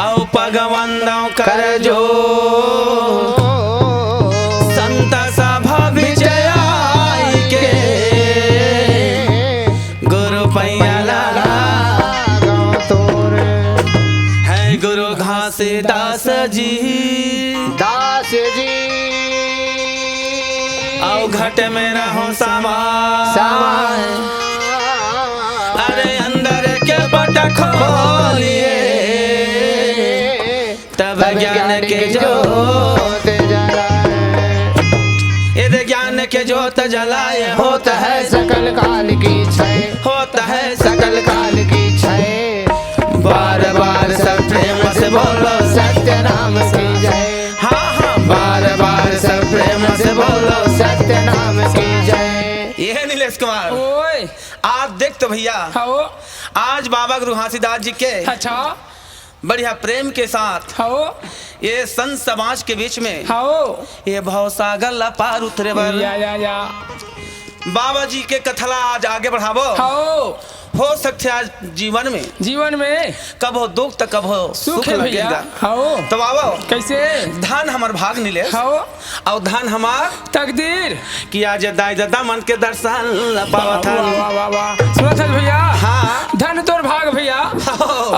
C: औ पगवंदों कर जो संत सभा विजय के गुरु पैया है गुरु घासीदास जी
A: दास जी
C: औ घट में रहो समान अरे अंदर के पट खोलिए तब ज्ञान के ज्योत यदि ज्ञान के ज्योत जलाए होता है
A: सकल काल की छय
C: होता है
A: सकल काल की छय
C: बार बार सब प्रेम से बोलो
A: सत्य नाम की जय
C: हाँ हाँ
A: बार बार सब प्रेम से बोलो सत्य नाम की जय
C: ये नीलेश कुमार
D: ओए
C: आज देख तो भैया
D: हाओ
C: आज बाबा गुरु घासीदास जी के
D: अच्छा
C: बढ़िया प्रेम के साथ
D: हाओ
C: ये संत समाज के बीच में
D: हाओ
C: ये भवसागर लपार उतरे बर
D: या
C: बाबा जी के कथला आज आगे बढ़ावो
D: हाओ
C: हो सकते आज जीवन में
D: जीवन में
C: कब हो दुख तो कब हो
D: सुख है भैया
C: लगेगा
D: हाओ
C: तो बाबा
D: कैसे
C: धान हमार भाग नीले
D: हाओ
C: और धान हमार
D: तकदीर
C: कि आज दाई दादा मन के दर्शन पावा था
D: वाह वाह वाह सुना था भैया
C: हाँ
D: धन तोर भाग भैया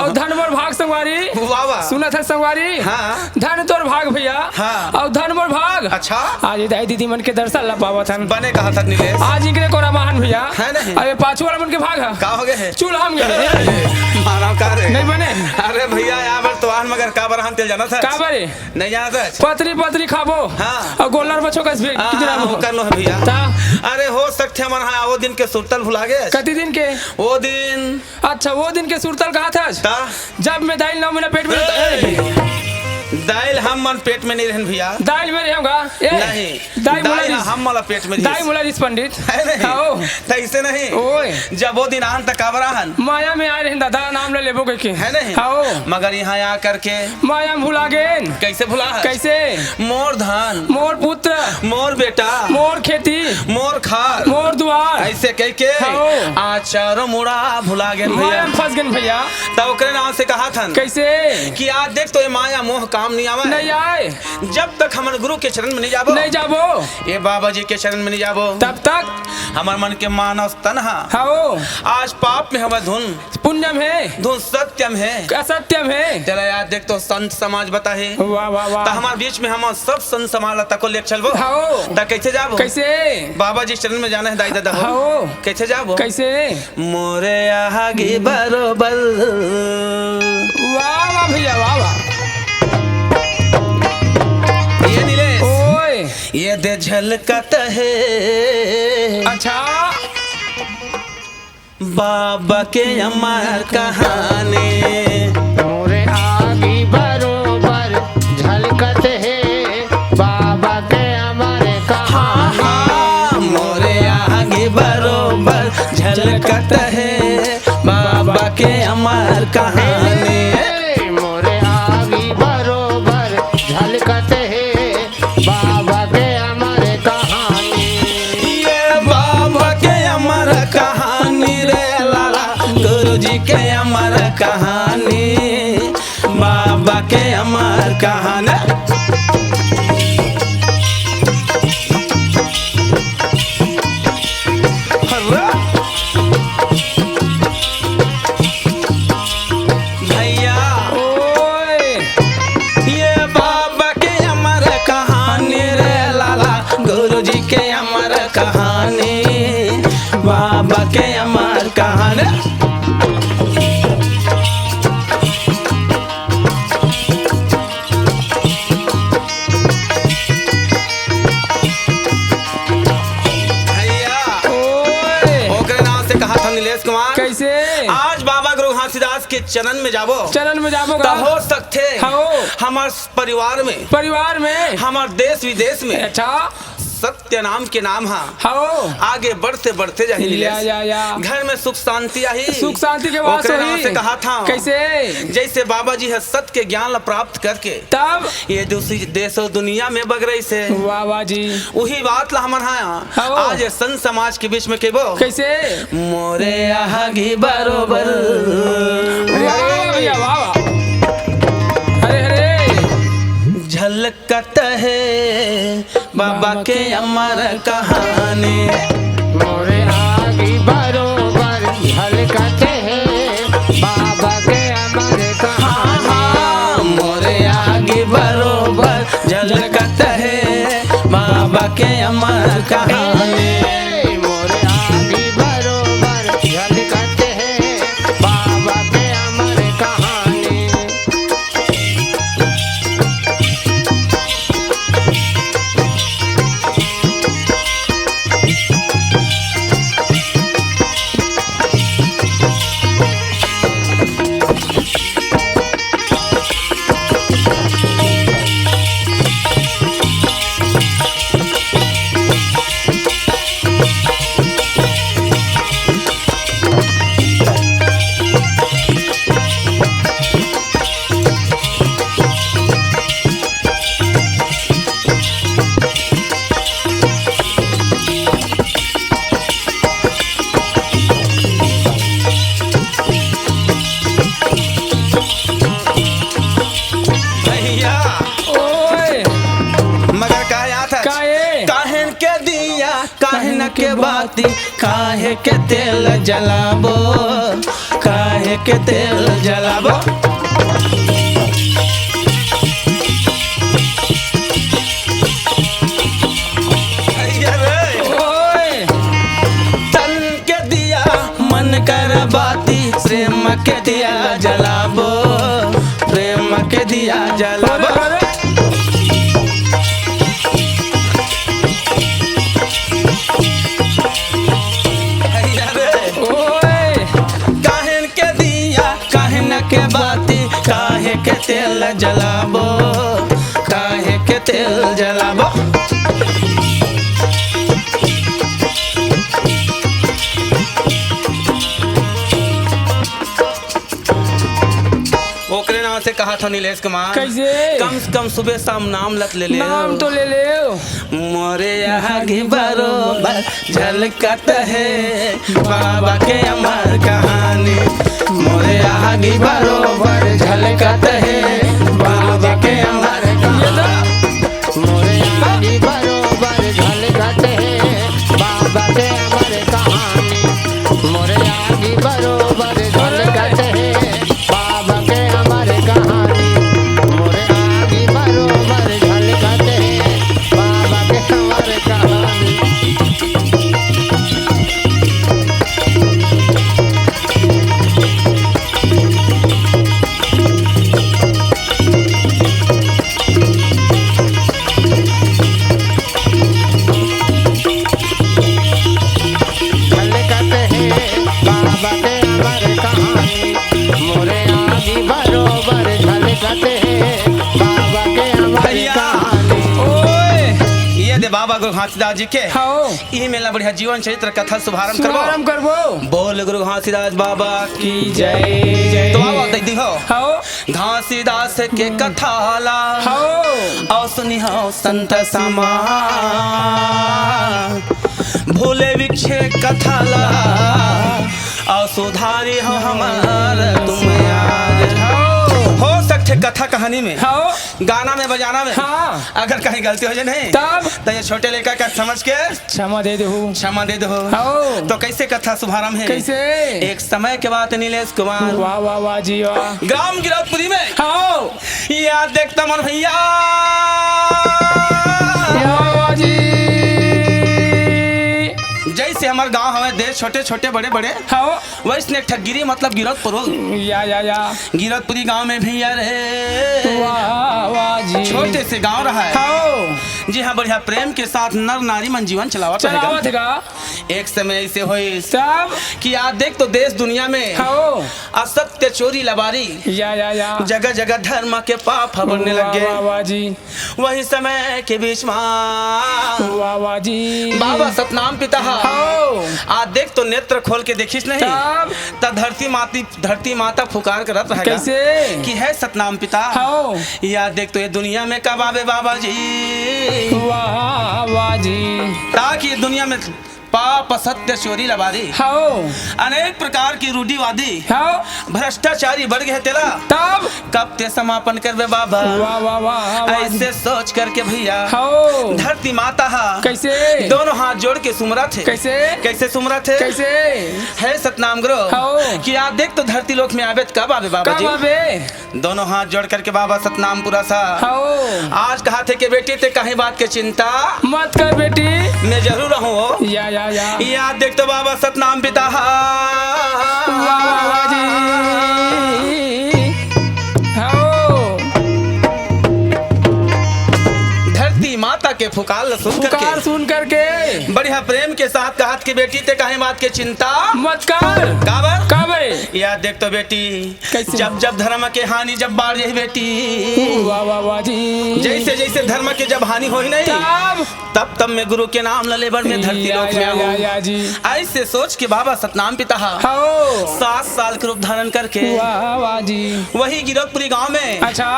D: और धन मोर भाग संगवारी
C: वाह वाह
D: सुना था संगवारी
C: हाँ।
D: धन तोर भाग भैया
C: हाँ।
D: और धन मोर भाग
C: अच्छा
D: आज दाई दीदी मन के दर्शन ला पावा था
C: बने कहा था नीलेश
D: आज इनके कोरा महान भैया
C: है नहीं।
D: अरे पाछू वाला मन के भाग है
C: का हो गे है
D: चूल्हा हम गए
C: मानव का रे
D: नहीं बने
C: अरे भैया यहाँ पर तो आन मगर का बरहान तेल जाना था
D: का बारे
C: नहीं जाना था
D: पतरी पतरी खाबो
C: हाँ।
D: और गोलर बच्चों का कितना
C: वो कर लो है भैया
D: ता
C: अरे हो सकते मन हाँ वो दिन के सुरतल भुला गए
D: कति दिन के
C: वो दिन
D: अच्छा वो दिन के सुरतल कहा था
C: ता
D: जब मैं दाइल ना मेरा पेट में ए,
C: दाइल हम मन पेट में नहीं रहन भैया
D: दाइल में रहूंगा
C: नहीं
D: दाइल
C: दाइल
D: मुला
C: हम वाला पेट में
D: दाइल मुला रिस पंडित
C: है नहीं
D: आओ
C: तैसे नहीं
D: ओए
C: जब वो दिन आन तक काबराहन
D: माया में आए रहे दादा नाम ले लेबो के
C: है नहीं
D: आओ
C: मगर यहाँ आ करके
D: माया में भुला गए
C: कैसे भुला है
D: कैसे
C: मोर धान
D: मोर पुत्र
C: मोर बेटा
D: मोर खेती
C: मोर खार
D: मोर द्वार
C: ऐसे कह के
D: हाँ।
C: आज चारों मुड़ा भुला गए
D: माया
C: भैया
D: में फंस गए भैया
C: तब ओकरे नाम से कहा था
D: कैसे
C: कि आज देख तो ये माया मोह काम नहीं आवा
D: नहीं आए
C: जब तक हमारे गुरु के चरण में नहीं जाबो
D: नहीं जाबो
C: ये बाबा जी के चरण में नहीं जाबो
D: तब तक
C: हमार मन के मानव तनहा
D: आओ
C: आज पाप में हमारे धुन
D: पुण्यम है
C: धुन सत्यम है
D: असत्यम है
C: चला यार देख तो संत समाज बता है
D: वाह वाह
C: तो
D: वाह
C: हमारे बीच में हम सब संत समाज तक को ले चलबो
D: आओ
C: ता कैसे जाबो
D: कैसे
C: बाबा जी चरण में जाना है दाई दादा हो
D: आओ
C: कैसे जाबो
D: कैसे
C: मोरे आगे बरोबर
D: वाह वाह भैया वाह वाह
C: ये नीलेश
D: ओए
C: ये दे झलकत है
D: अच्छा
C: बाबा के अमर कहानी
A: मोरे आगे बरोबर झलकत है बाबा के हमारे
C: हाँ हाँ मोरे आगे बरोबर झलकत है बाबा के अमर कहानी
A: मोरे आगे बरोबर झलकत है बाबा के हमारे कहानी
C: ये बाबा के अमर कहानी रे लाला गुरु जी के अमर कहानी बाबा के अमर कहानी भैया
D: ओए
C: ये बाबा के अमर कहानी रे लाला गुरु जी के अमर कहानी बाबा के अमर कहानी भैया
D: ओए
C: ओकरे नाम से कहा था नीलेश कुमार
D: कैसे
C: आज बाबा गुरु घासीदास के चरण में जाबो
D: चरण में जाबो
C: तो हो सकते
D: हाँ।
C: हमार परिवार में
D: परिवार में
C: हमार देश विदेश में
D: अच्छा
C: सत्य नाम के नाम हाँ
D: आओ
C: आगे बढ़ते बढ़ते जाए
D: या
C: घर में सुख शांति आई
D: सुख शांति के वास
C: ओकरे नाम
D: होई
C: से कहा था
D: कैसे
C: जैसे बाबा जी है सत्य के ज्ञान ला प्राप्त करके
D: तब
C: ये दूसरी देश और दुनिया में बग रही से
D: वाह वाह जी
C: वही बात ला हमारे यहाँ
D: हाँ।
C: आज ये संत समाज के बीच में केबो
D: कैसे
C: मोरे आगे बरोबर
D: वाह वाह भैया वाह वाह अरे अरे
C: झलकत है बाबा के अमर कहानी
A: मोरे आगे बरोबर झलकत है बाबा के हमारे कहानी
C: मोरे आगे बरोबर झलकत है बाबा के अमर कहानी
A: मोरे आगे बरोबर झलकत है बाबा के हमारे कहानी
C: भैया
D: ओए
C: मगर कहा यहाँ था
D: काहे
C: काहन के दिया काहन के बाती काहे के तेल जलाबो काहे के तेल जलाबो भैया रे
D: ओए
C: तन के दिया मन कर बा तेल जलाबो, काहे के तेल जलाबो। ओकरे नाम से कहा था नीलेश कुमार,
D: कैसे?
C: कम से कम सुबह शाम नाम लत ले ले।
D: नाम तो ले ले।
C: मोरे यहाँ की बरोबर झलकत है बाबा के अमर कहानी, मोरे यहाँ की बरोबर झलकत है बाबा के अमर कहानी।
A: मोरे आगे बरोबर झलकत है बाबा के अमर कहानी, मोरे आगे बरोबर झलकत है बाबा के अमर कहानी, मोरे आगे बरोबर झलकत है बाबा के अमर कहानी। झलकत है बाबा के अमर कहानी, मोरे आगे बरोबर झलकत है बाबा के अमर
C: भैया।
A: कहानी।
D: ओए
C: ये दे बाबा गुरु घासीदास जी के
D: हाओ
C: ये मेला बढ़िया जीवन चरित्र कथा शुभारंभ
D: शुभारंभ
C: करबो।
D: करबो।
C: बोल गुरु घासीदास बाबा की
D: जय जय।
C: तो आओ देख दिखो
D: हाओ
C: घासीदास के कथाला
D: हाओ
C: और सुनी हो संत समा भूले विक्षे कथाला और सुधारी हो हमार तुम यार। हो सकते कथा कहानी में,
D: हाओ
C: गाना में, बजाना में
D: हाँ।
C: अगर कहीं गलती हो जाए नहीं
D: तब
C: तो ये छोटे लेकर का समझ के
D: क्षमा दे दे।
C: क्षमा दे दो।
D: हाओ
C: तो कैसे कथा शुभारंभ है?
D: कैसे?
C: एक समय के बाद नीलेश कुमार
D: वाह वाह वाह जी वाह।
C: ग्राम गिरौदपुरी में
D: हाओ
C: याद देखता मन भैया
D: वाह जी।
C: जैसे हमारे गांव हमें देश छोटे छोटे बड़े बड़े
D: हाओ
C: वैसे एक ठगिरी मतलब गिरौदपुर
D: या
C: गिरौदपुरी गांव में भी रे
D: वाह वाह जी।
C: छोटे से गांव रहा है।
D: हाओ
C: जी हाँ, बढ़िया प्रेम के साथ नर नारी मन जीवन चलावत
D: चलावत
C: रहेगा।
D: का
C: एक समय ऐसे हुई
D: तब
C: कि आज देख तो देश दुनिया में
D: हाओ
C: असत्य चोरी लबारी
D: या
C: जगह जगह धर्म के पाप बढ़ने लग
D: वाह
C: गए।
D: वाह जी
C: वही समय के बीच में
D: वाह वाह जी।
C: बाबा सतनाम पिता
D: हाओ
C: आज देख तो नेत्र खोल के देखिस नहीं
D: तब
C: तब धरती माता पुकार करत रहेगा
D: कैसे?
C: कि है सतनाम पिता
D: हाओ
C: याद देख तो ये दुनिया में कब आवे बाबा जी,
D: वाह वाह जी।
C: ताकि ये दुनिया में पाप असत्य चोरी लबारी
D: हाओ
C: अनेक प्रकार की रूढ़ीवादी
D: हाओ
C: भ्रष्टाचारी बढ़ गए तेरा
D: तब
C: कब ते समापन करवे बाबा।
D: वाह वाह वाह
C: ऐसे सोच करके भैया
D: हाओ
C: धरती माता
D: कैसे?
C: दोनों हाथ जोड़ के सुमरा थे।
D: कैसे?
C: कैसे सुमरा थे?
D: कैसे?
C: है सतनाम गुरु
D: हाओ
C: कि आप देख तो धरती लोक में आवे तो कब आवे बाबा
D: कब
C: जी।
D: आवे?
C: दोनों हाथ जोड़ करके बाबा सतनाम पुरा सा
D: हाओ
C: आज कहा थे कि बेटी ते कहीं बात की चिंता
D: मत कर बेटी।
C: मैं जरूर रहूं।
D: या
C: याद देख तो बाबा सतनाम पिता
D: वाह वाह जी। हाओ
C: धरती माता के पुकार
D: पुकार सुन करके
C: बढ़िया प्रेम के साथ कहा कि बेटी ते कहीं बात की चिंता
D: मत कर।
C: काबर
D: कब?
C: याद देख तो बेटी
D: कैसे?
C: जब जब धर्म के हानि जब बाढ़ यही बेटी
D: वाह वाह वाह जी।
C: जैसे जैसे धर्म के जब हानि हो ही नहीं
D: तब
C: तब मैं गुरु के नाम लले बर में धरती लोक में आऊं।
D: या जी।
C: ऐसे सोच के बाबा सतनाम पिता
D: हाओ
C: 7 साल के रूप धारण करके
D: वाह वाह जी।
C: वही गिरौदपुरी गांव में
D: अच्छा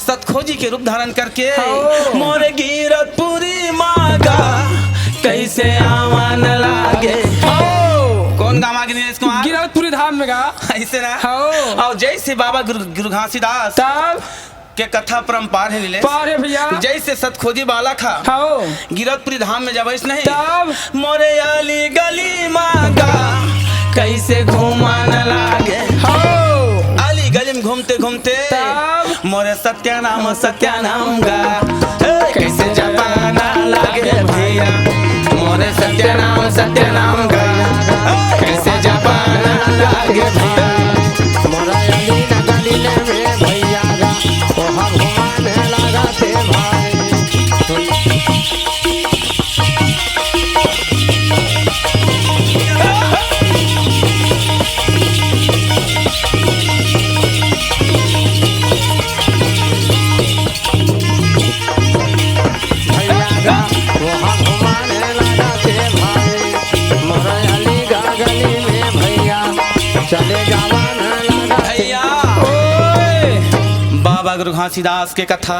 C: सतखोजी के रूप धारण करके
D: हाँ।
C: मोरे गिरौदपुरी मागा कैसे आवन लागे। कौन गामा नीलेश कुमार?
D: गिरौदपुरी धाम में गा
C: ऐसे ना
D: हाँ।
C: और जैसे बाबा गुरु घासीदास
D: तब
C: के कथा परम्पार है नीलेश
D: पारे भैया।
C: जैसे सतखोजी बाला खा
D: हाओ
C: गिरौदपुरी धाम में जब नहीं
D: तब
C: मोरे अली गली मांगा कैसे घूमन लागे।
D: हाओ
C: अली गली में घूमते घूमते
D: तब
C: मोरे सत्यानाम गा कैसे जपाना लागे भैया। मोरे सत्यानाम गा कैसे जपाना लागे भैया।
A: मोरा अली न गली में भैया गा ओहा घुमाने लगा थे भाई।
C: गुरु घासीदास के कथा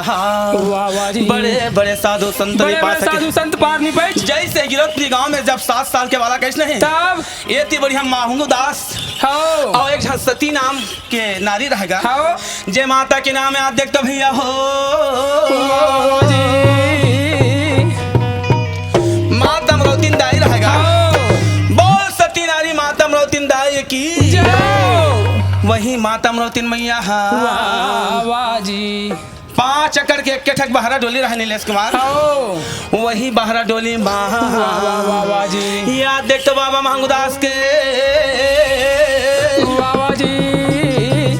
D: वाह वाह जी।
C: बड़े बड़े साधु संत
D: बड़े
C: भी पा
D: बड़े साधु
C: सके
D: संत पार नहीं पाए।
C: जैसे गिरफ्ती गांव में जब 7 साल के वाला कैसे नहीं
D: तब
C: ये थी बढ़िया माहूंगो दास
D: हो
C: और एक सती नाम के नारी रहेगा
D: हो
C: जे माता के नाम याद देखते भैया हो
D: वाह जी।
C: माता अमरौतीन दाई रहेगा
D: हो
C: बोल सती नारी माता अमरौतीन दाई की
D: जाओ।
C: वही माता अमरौतीन मैया
D: वाह वाह जी।
C: 5 एकड़ के एक ठक बहरा डोली रहा नीलेश कुमार
D: हो
C: वही बहरा डोली
D: वाह वाह वाह वाह जी।
C: याद देख तो बाबा महंगुदास के
D: वाह वाह जी।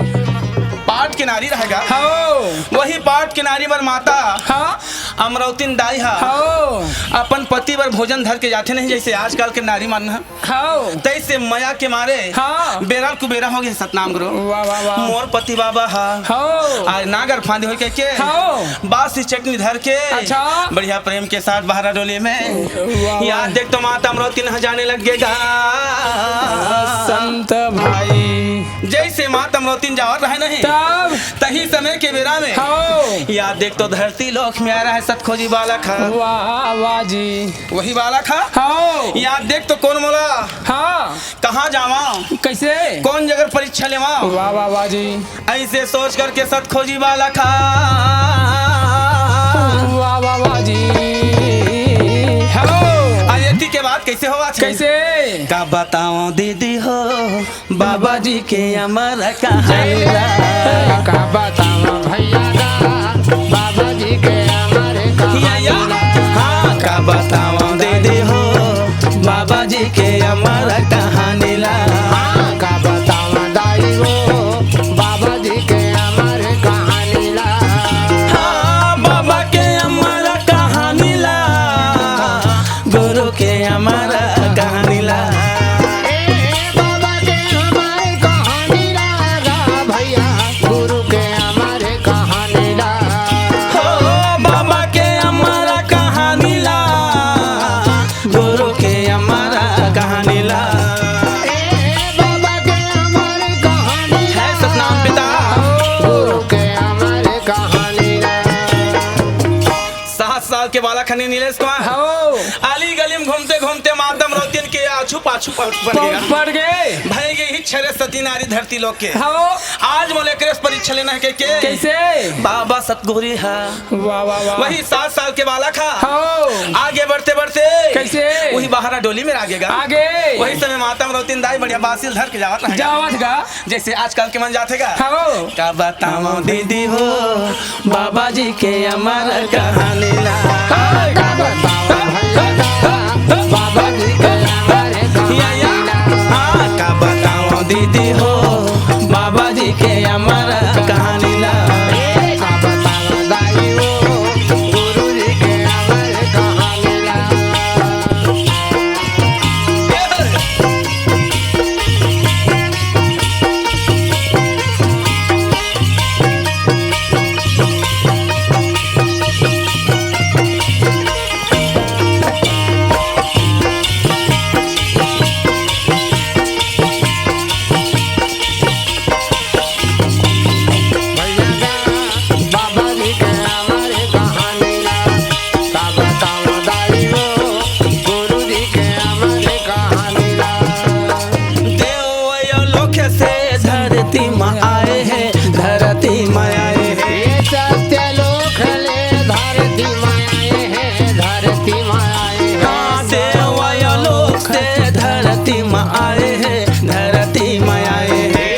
C: पाट किनारी रहेगा
D: हो
C: वही पाट किनारी पर माता
D: हाँ
C: अमरौतीन दाई हा
D: हो
C: अपन पति पर भोजन धर के जाते नहीं जैसे आजकल के नारी मन है
D: हो
C: तैसे मया के मारे
D: हाँ।
C: बेरा कुबेरा हो गए सतनाम गुरु
D: वाह वाह वाह
C: मोर पति बाबा हा
D: हो
C: आज नागर फांदी हो के
D: हो
C: बासी चटनी धर के
D: अच्छा।
C: बढ़िया प्रेम के साथ बहरा डोली में
D: वाह।
C: याद देख तो माता अमरौतीन हा जाने लगेगा
D: संत भाई।
C: जैसे माता अमरौतीन जावत रहे नहीं
D: तब
C: तही समय के बेरा में
D: हो
C: याद देख तो धरती लोक में आ रहा है सतखोजी बालक हा
D: वाह वाह जी।
C: वही बालक हा
D: हो
C: याद देख तो कौन मोला
D: हाँ
C: कहाँ जावा
D: कैसे
C: कौन जगह परीक्षा लेवा
D: वाह वाह वाह जी।
C: ऐसे सोच करके सत खोजी वाला खा
D: वाह वाह वाह जी। हो
C: आयती के बाद कैसे हुआ
D: कैसे
C: का बताओ दीदी हो बाबा जी के अमर कहानी
A: का बतावा भैया गा बाबा जी के हमारे
C: हाँ का बताओ दीदी हो बाबा जी के अमर कहानी ला
A: हाँ का बतावा दाई हो बाबा जी के हमारे कहानी ला
C: हाँ बाबा के अमर कहानी ला गुरु के अमर कहानी ला
A: बाबा के हमारे कहानी ला गा भैया गुरु के हमारे कहानी ला
C: हो बाबा के अमर कहानी ला गुरु के अमर कहानी ला
A: बाबा के हमारे कहानी
C: है सतनाम पिता
A: गुरु के हमारे कहानी ला
C: 7 साल के बालक खनी नीलेश कुमार
D: हो
C: अली गली में घूमते घूमते माता अमरौतीन के आछू पाछू पड़ गया
D: पड़ गए
C: भाई गई ही छरे सती नारी धरती लोग के
D: हो
C: आज मोले क्रेस परीक्षा लेना है के
D: कैसे
C: बाबा सतगुरी है
D: वाह वाह वाह
C: वही 7 साल के बालक हा
D: हो
C: आगे बढ़ते बढ़ते
D: कैसे
C: वही बहरा डोली में आगेगा
D: आगे
C: वही समय माता अमरौतीन दाई बढ़िया बासिल धर के जावत रहेगा
D: जावत गा
C: जैसे आजकल के मन जाते का
D: हो
C: का बताओ दीदी हो बाबा जी के अमर कहानी ला
A: का बतावा भैया गा बाबा जी के हमारे कहानी ला
C: हाँ का बताओ दीदी हो बाबा जी के अमर कहानी ला
A: का बतावा दाई हो गुरु जी के हमारे कहानी ला बाबा जी के हमारे कहानी ला का बतावा दाई हो गुरु जी के हमारे कहानी ला
C: देव लोक से धरती में आए हैं धरती में आए हैं
A: ये सत्य लोक ले धरती माए हैं धरती माए
C: हाँ देव लोक से धरती में आए हैं धरती में आए हैं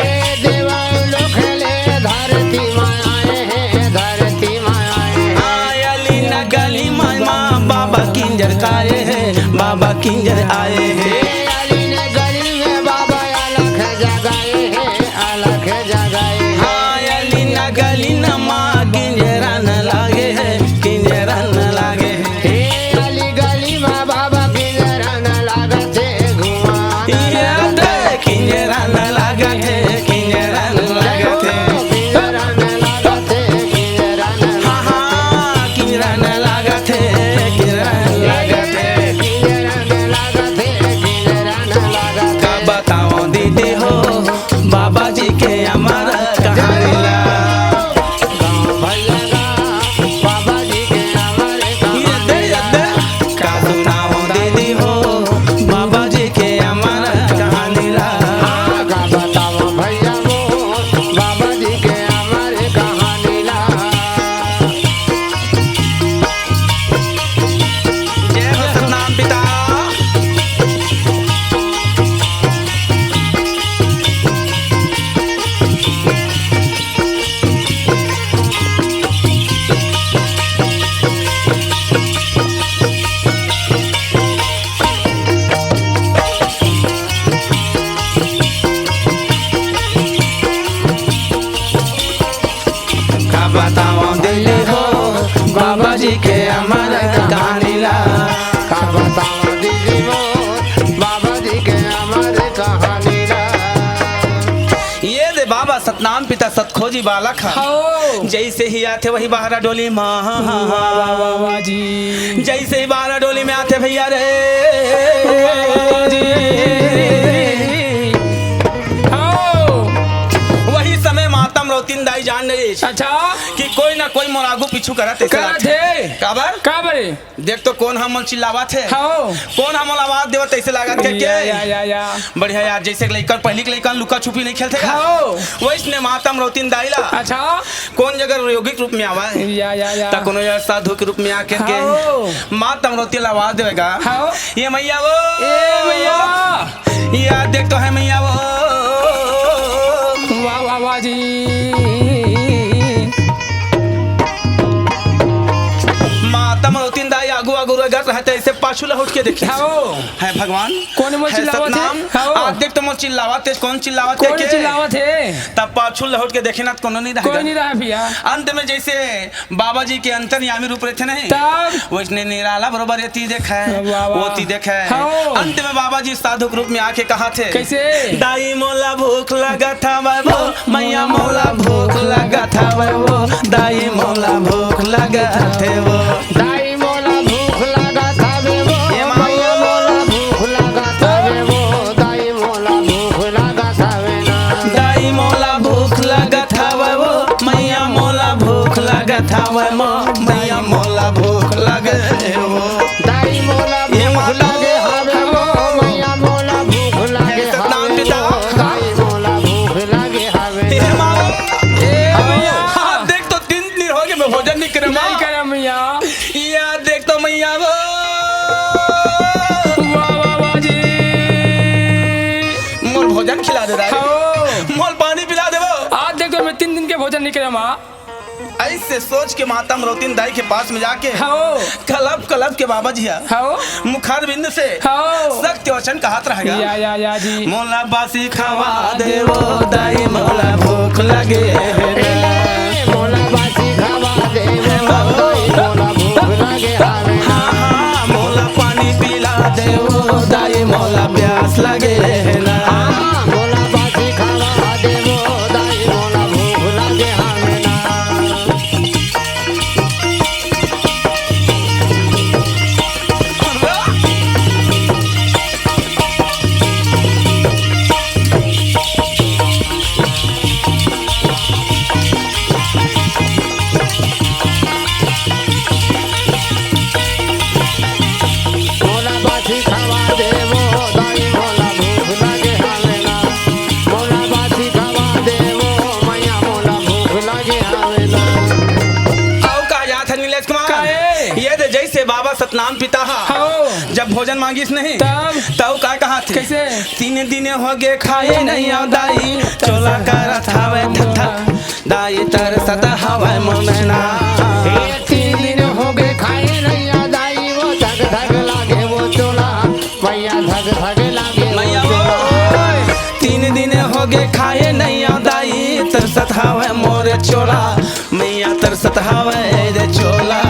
A: देवा लोक ले धरती माए हैं धरती माए
C: आयली न गली में माँ बाबा किंजर आए हैं बाबा किंजर आए हैं
A: अली ने गली में बाबा अलख जगाए हैं अलख जगाए
C: आयली न गली न माँ किंजरा न लागे है किंजरा न लागे है
A: अली गली में बाबा की जरा न लागते घुमा
C: किंजरा न लागे है किंजरा न लागे थे
A: जरा न लागते जरा न
C: हाँ हाँ किंजरा न लागे थे किंजरा न लागे थे
A: जरा न लागते जरा न लागते
C: का बताओ दीदी हो बाबा जी के अमर कहानी ला बाबा जी के अमर कहानी ला।
A: का बतावा दीदी मोर बाबा जी के अमर कहानी ला।
C: ये दे बाबा सतनाम पिता सतखोजी बालक है।
D: हो
C: जैसे ही आते वही बाहर डोली माँ,
D: बाबा जी
C: जैसे ही बाहर डोली में आते भैया रे, वही समय मातम रोतिन दाई जान रही
D: अच्छा
C: कि कोई ना कोई मोर आगू पीछू करत
D: थे
C: काबर
D: काबरे
C: देख तो कौन हम चिल्लावा थे,
D: हो
C: कौन हम आवाज देवत ऐसे लागत के
D: या
C: बढ़िया यार। जैसे लइकन पहली के लइकन लुका छुपी नहीं खेलते
D: हो
C: वैसने मातम रोतिन दाईला
D: अच्छा
C: कौन जगह यौगिक रूप में आवा है
D: या
C: ता कोनो यार साधु के रूप में आके के मातम रोतिन आवाज देवेगा।
D: हो
C: ये मैया वो
D: ए भैया
C: या देख तो है मैया वो
D: वाह बाबा जी
C: मातम रोतिन दाई आगू आगू रगत रहते ऐसे पाछू लौट के देखिए
D: हो
C: है भगवान
D: कौन मोर
C: है
D: चिल्लावत
C: सतनाम।
D: है हो
C: आज देख तो मोर चिल्लावत है कौन चिल्लावत
D: कौन
C: है
D: चिल्लावत है
C: तब पाछू लौट के देखे ना तो कोनो नहीं
D: कोई
C: रहेगा।
D: नहीं रहा भैया
C: अंत में जैसे बाबा जी के अंतर्यामी रूप रहते नहीं
D: तब
C: वैसने निराला बरोबर ये ती देखा है
D: वाह, वाह।
C: वो ती देखा है।
D: हाँ।
C: अंत में बाबा जी साधु के रूप में आके कहा थे
D: कैसे
C: दाई मोला भूख लगा था वो मैया मोला भूख लगा था वो दाई मोला भूख लगा थे वो
A: दाई मोला भूख लगा था वे वो मैया मोला भूख लगा था वे वो दाई मोला भूख लगा था वे ना।
C: दाई मोला भूख लगा था वो मैया मोला भूख लगा था वो मैया मोला भूख लगा वो
A: दाई मोला भूख लगे हवे वो मैया मोला भूख लगे हवे वो दाई मोला भूख लगे हवे
C: हे
A: ना।
C: माँ
D: ए भैया
C: हाँ, देख तो 3 दिन हो गए मैं भोजन नहीं करे
D: नहीं करे भैया
C: या देख तो मैया वो
D: वाह बाबा जी
C: मोर भोजन खिला दे रहा है
D: हो
C: मोर पानी पिला दे वो
D: आज देखो मैं 3 दिन के भोजन नहीं करे माँ
C: ऐसे सोच के मातम रोतिन दाई के पास में जाके
D: हो
C: कलब कलब के बाबा जी
D: हो
C: मुखार बिंद से
D: हो
C: सत्य वचन कहत रहेगा
D: या जी
C: मोला बासी खावा दे वो दाई मोला भूख लगे
A: मोला बासी खावा दे वो दाई मोला भूख लगे हवे ना।
C: हाँ हाँ मोला पानी पिला दे वो दाई मोला प्यास लगे ना
A: हाँ, मोला बासी खावा दे वो दाई मोला भूख लगे हवे ना। मोला बासी खावा दे वो दाई मोला भूख लगे हवे ना। मोला बासी खावा दे वो मैया मोला भूख लगे हवे ना।
C: आओ का याद है नीलेश कुमार
D: काहे?
C: ये दे जैसे बाबा सतनाम पिता
D: हो
C: जब भोजन मांगिस नहीं
D: तब
C: तब का कहा थे
D: कैसे
C: 3 दिन हो गए खाए नहीं आओ दाई चोला कर थावे थक दाई तर सत हवा मनना
A: ये 3 दिन हो गए खाए नहीं आ दाई वो धक धक लागे वो चोला मैया धक धक लागे वो
C: मैया
A: चोला।
C: वो 3 दिन हो गए खाए नहीं आओ दाई तर सत हवा मोरे चोला मैया तर सत हवा रे चोला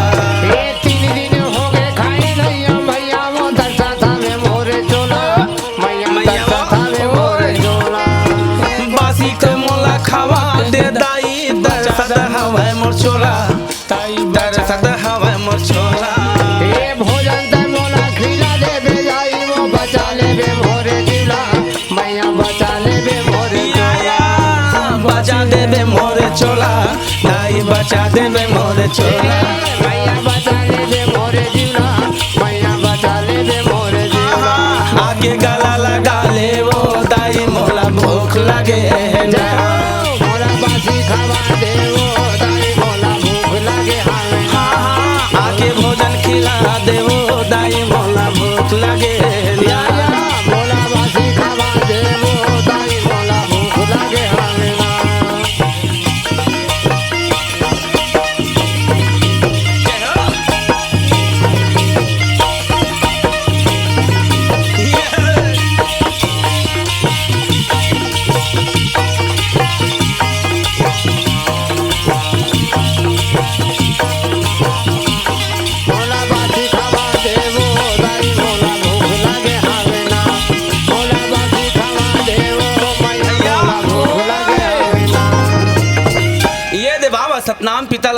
A: ये 3 दिन हो गए खाए नहीं आ मैया वो दरसा था में मोरे चोला मैया दरसा था में मोरे चोला।
C: बासी के मोला खावा दे दाई दर सत हवा मोर चोला दर सत हवा मोर चोला
A: ये भोजन ते मोला खिला दे बे जाई वो बचा ले बे मोरे चोला मैया बचा ले बे मोरे चोला।
C: बचा देबे मोरे चोला दाई बचा देबे मोरे चोला
A: मैया बचा ले बे मोरे चोला मैया बचा ले बे मोरे चोला।
C: आगे गला लगा ले वो दाई मोला भूख लगे ना
A: मोला बासी खावा दे वो दाई मोला भूख लगे हवे ना।
C: आगे भोजन खिला दे वो दाई मोला भूख लगे ना
A: मोला बासी खावा दे वो दाई मोला भूख लगे हवे ना।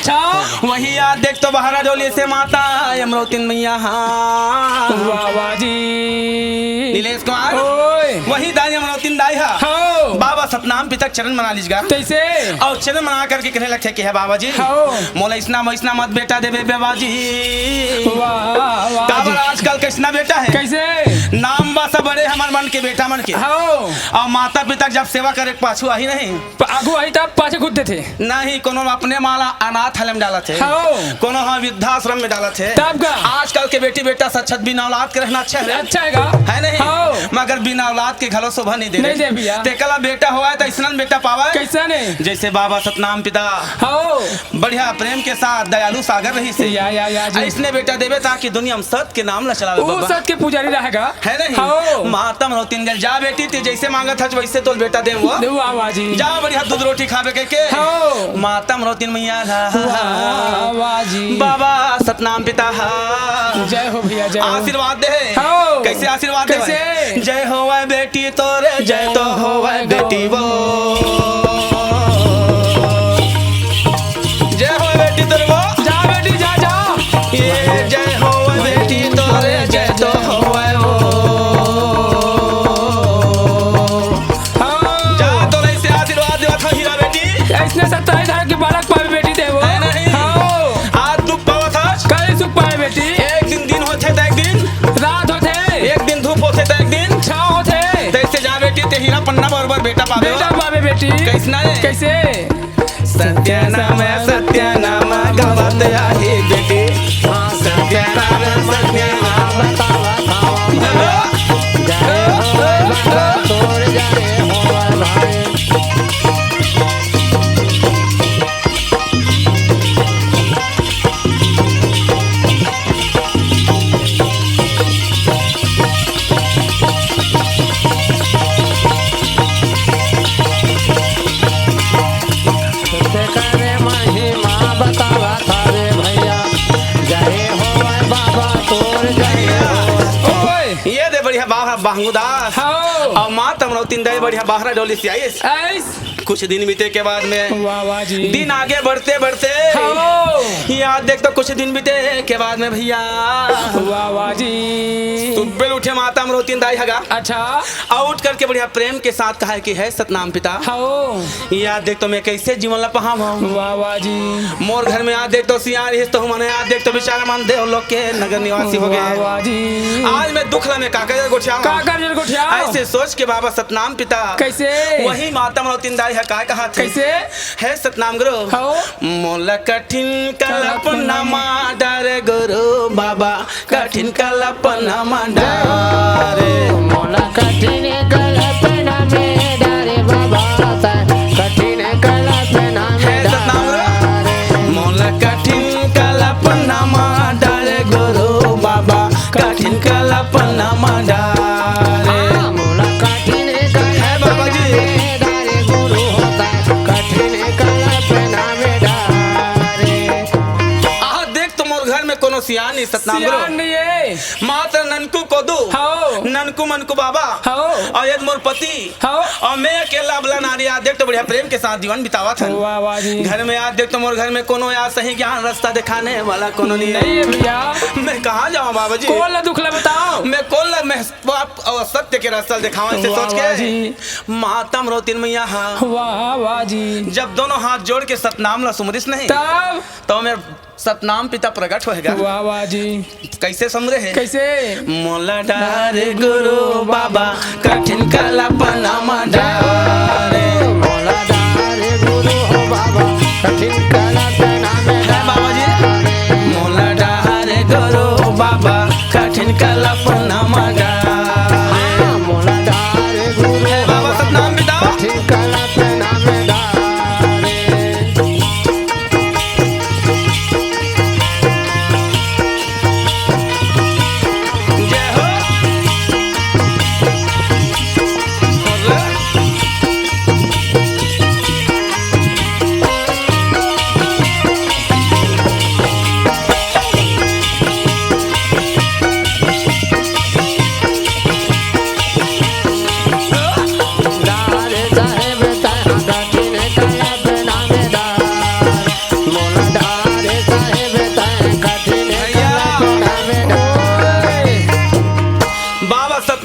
D: अच्छा
C: वही याद देख तो बहरा डोली से माता अमरोतिन मैया हाँ
D: बाबा जी
C: नीलेश कुमार
D: ओए
C: वही दाई अमरोतिन दाई है
D: हो
C: बाबा सतनाम पितक चरण मना लीजिएगा
D: कैसे
C: और चरण मना करके कहने लगते कि है बाबा जी
D: हो
C: मोला इसना मैसना मत बेटा देवे बाबा जी
D: वाह वाह
C: काबर
D: जी।
C: आजकल कैसना बेटा है
D: कैसे
C: नाम बा सब बड़े हमार मन के बेटा मन के
D: हो
C: और माता पिता जब सेवा करे के पाछू आई नहीं
D: आगू आई तब पाछे कूदते थे
C: नहीं कोनो अपने माला अनाथ हलम डाला थे
D: हो
C: कोनो हाँ वृद्धाश्रम में डाला थे
D: तब का
C: आजकल के बेटी बेटा सच्चत बिना औलाद के रहना अच्छा है
D: अच्छा है का
C: है नहीं
D: हो
C: मगर बिना औलाद के घरों शोभा नहीं दे
D: नहीं दे भैया
C: तेकला बेटा हुआ तो इसनन बेटा पावा
D: कैसा ने
C: जैसे बाबा सतनाम पिता
D: हो
C: बढ़िया प्रेम के साथ दयालु सागर रही से
D: या जी
C: इसने बेटा देवे ताकि दुनिया में सत के नाम ला चलावे
D: वो
C: बाबा
D: सत के पुजारी रहेगा
C: है नहीं
D: हो
C: मातम रोतिन गल जा बेटी ते जैसे मांगत हज वैसे तो बेटा दे वो
D: वाह वाह जी
C: जा बढ़िया दूध रोटी खावे के
D: हो
C: मातम रोतिन मैया
D: वाह वाह जी
C: बाबा सतनाम पिता
D: जय हो भैया जय हो
C: आशीर्वाद दे
D: हो।
C: कैसे आशीर्वाद दे
D: कैसे?
C: जय हो वह बेटी तोरे जय तो हो वह बेटी वो जय हो बेटी तोरे वो
D: जा बेटी जा जा
C: ये जय हो वह बेटी तोरे जय तो हो वह वो
D: हाँ।
C: जा तो ऐसे आशीर्वाद देवा था हीरा बेटी
D: ऐसने 27 धारा के बालक पावे बेटी दे वो
C: है नहीं
D: हो
C: आज दुख पावा था
D: कल सुख पावे बेटी
C: एक दिन दिन होते तो एक दिन
D: रात होते
C: एक दिन धूप होते तो एक दिन
D: छाव होते
C: तैसे जा बेटी ते हीरा पन्ना बरोबर बेटा पावे
D: बेटा पावे बेटी
C: कैसना है?
D: कैसे
C: सत्यानाम गवत आहे बेटी सत्यानाम
A: बतावा खावा जय हो बाबा तोर जय हो भाई सत्य करे महिमा बतावा थारे भैया जय हो बाबा तोर जय हो
D: ओए
C: ये दे बढ़िया बाहर बांगुदास
D: हो
C: और माँ तमरो तीन दे बढ़िया बाहर डोली से आई
D: ऐस
C: कुछ दिन बीते के बाद में
D: वाह वाह जी
C: दिन आगे बढ़ते बढ़ते
D: हो
C: याद देख तो कुछ दिन बीते के बाद में भैया
D: वाह वाह जी
C: सुबह उठे माता मरो तीन दाई हगा
D: अच्छा
C: और उठ करके बढ़िया प्रेम के साथ कहा कि है सतनाम पिता
D: हो
C: याद देख तो मैं कैसे जीवन ला पहा
D: वाह वाह जी
C: मोर घर में याद देख तो सियार हिस तो मने याद देख तो बेचारा मान देव लोग के नगर निवासी हो
D: वाह
C: गए
D: वाह जी
C: आज मैं दुख ला में काका गोठिया
D: काकर जल गोठिया
C: ऐसे सोच के बाबा सतनाम पिता
D: कैसे
C: वही माता मरोतिन दाई है काय कहा थे
D: कैसे
C: है सतनाम गुरु
D: हो
C: मोला कठिन कल्पना माडर गुरु बाबा कठिन कल्पना माडरे
A: मोला कठिन कल्पना में डरे बाबा कठिन कल्पना
C: है
A: में
C: सतनाम गुरु मोला कठिन कल्पना माडर गुरु बाबा कठिन कल्पना माडरे
A: मोला कठिन
C: है बाबा
A: कल्पना
C: जी।
A: में डरे गुरु होता कठिन कल्पना में डरे
C: आ देख तुमोर घर में कोनो सियान नहीं सतनाम
D: सियान
C: गुरु
D: नहीं है
C: मात्र ननकू को दू
D: हो
C: ननकू मनकू बाबा
D: हो
C: और ये मोर पति
D: हो
C: और मैं अकेला बला नारी आज देख तो बढ़िया प्रेम के साथ जीवन बितावा था
D: वाह वाह जी
C: घर में आज देख तो मोर घर में कोनो यार सही ज्ञान रास्ता दिखाने वाला कोनो नहीं
D: नहीं है भैया
C: है मैं कहाँ जाऊँ बाबा जी
D: कौन ला दुख ला बताओ
C: मैं कौन ला मैं बाप और सत्य के रास्ता दिखाऊं ऐसे
D: वाह
C: सोच
D: वाह
C: के
D: जी।
C: मातम रोतिन मैया हाँ
D: वाह वाह जी
C: जब दोनों हाथ जोड़ के सतनाम ला सुमरिस नहीं
D: तब
C: तो मैं सतनाम पिता प्रकट होएगा
D: वाह वाह जी
C: कैसे समझे है
D: कैसे
C: मोला डारे गुरु बाबा कठिन कल्पना डारे
A: मोला डारे गुरु हो बाबा कठिन कल्पना में
C: है बाबा जी मोला डारे गुरु बाबा कठिन कल्पना डारे
A: मोला डारे गुरु
C: है बाबा सतनाम पिता
A: कठिन कल्पना में डारे
C: जय हो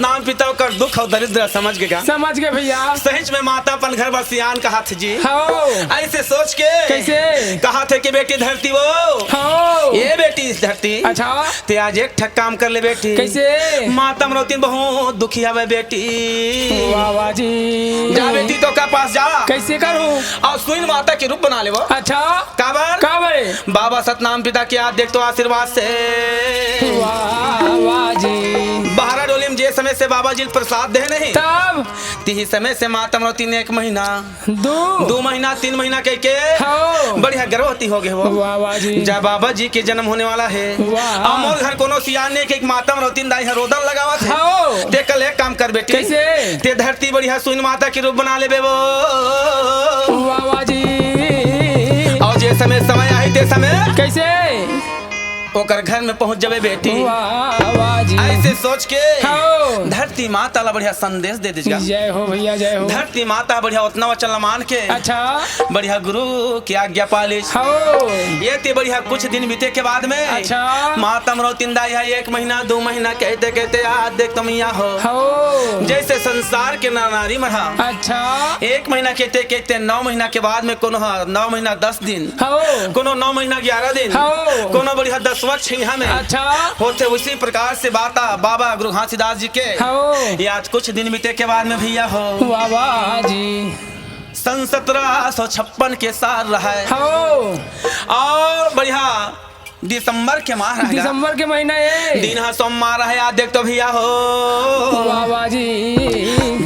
C: सतनाम पिता कर दुख और दरिद्र समझ के का
D: समझ गए भैया।
C: सहिच में माता पन घर बसियान कहा थे जी।
D: हो
C: ऐसे सोच के
D: कैसे
C: कहा थे कि बेटी धरती वो
D: हो
C: ये बेटी इस धरती
D: अच्छा
C: ते आज एक ठक काम कर ले बेटी।
D: कैसे
C: माता मरोती बहुत दुखी है बेटी।
D: वाह वाह जी।
C: जा बेटी तो का पास जा
D: कैसे करूं
C: और सुइन माता के रूप बना ले वो।
D: अच्छा
C: काबर
D: काबर
C: बाबा सतनाम पिता की याद देख तो आशीर्वाद से
D: वाह वाह जी।
C: बहरा डोली में जे समय से बाबा जी प्रसाद दे नहीं
D: तब
C: ती समय से माता मरोती ने 1 महीना
D: दो
C: 2 महीना 3 महीना कह के
D: हो
C: बढ़िया गर्भवती हो गए वो।
D: वाह वाह जी।
C: जब बाबा जी के जन्म होने वाला है
D: वाह।
C: अमोल घर कोनो सियान ने के एक माता मरोती दाई रोदन लगावा थे
D: हो
C: ते कल एक काम कर बेटी
D: कैसे
C: ते धरती बढ़िया सुइन माता के रूप बना ले बे वो।
D: वाह वाह जी।
C: और जे समय आई ते समय
D: कैसे
C: ओकर घर में पहुंच जावे बेटी।
D: वाह वाह जी।
C: ऐसे सोच के
D: हो
C: धरती माता ला बढ़िया संदेश दे दीजिएगा।
D: जय हो भैया जय हो।
C: धरती माता बढ़िया उतना वचन मान के
D: अच्छा
C: बढ़िया गुरु की आज्ञा पालिश
D: हो
C: ये ते बढ़िया कुछ दिन बीते के बाद में
D: अच्छा
C: माता मरोती दाई है 1 महीना 2 महीना कहते कहते आज देख तुम यहाँ हो
D: हो
C: जैसे संसार के नारी मरा
D: अच्छा
C: 1 महीना कहते कहते 9 महीना के बाद में कोनो 9 महीना 10 दिन
D: हो
C: कोनो 9 महीना 11 दिन
D: हो
C: कोनो बढ़िया 10 वर्ष यहाँ में
D: अच्छा
C: होते उसी प्रकार से बाता बाबा गुरु घासीदास जी के
D: हो
C: ये आज कुछ दिन बीते के बाद में भैया हो
D: वाह वाह जी।
C: सन 1756 के साल रहा है
D: हो
C: और बढ़िया दिसंबर के माह रहेगा
D: दिसंबर के महीना ये
C: दिन हा सोमवार है आज देख तो भैया हो
D: वाह वाह जी।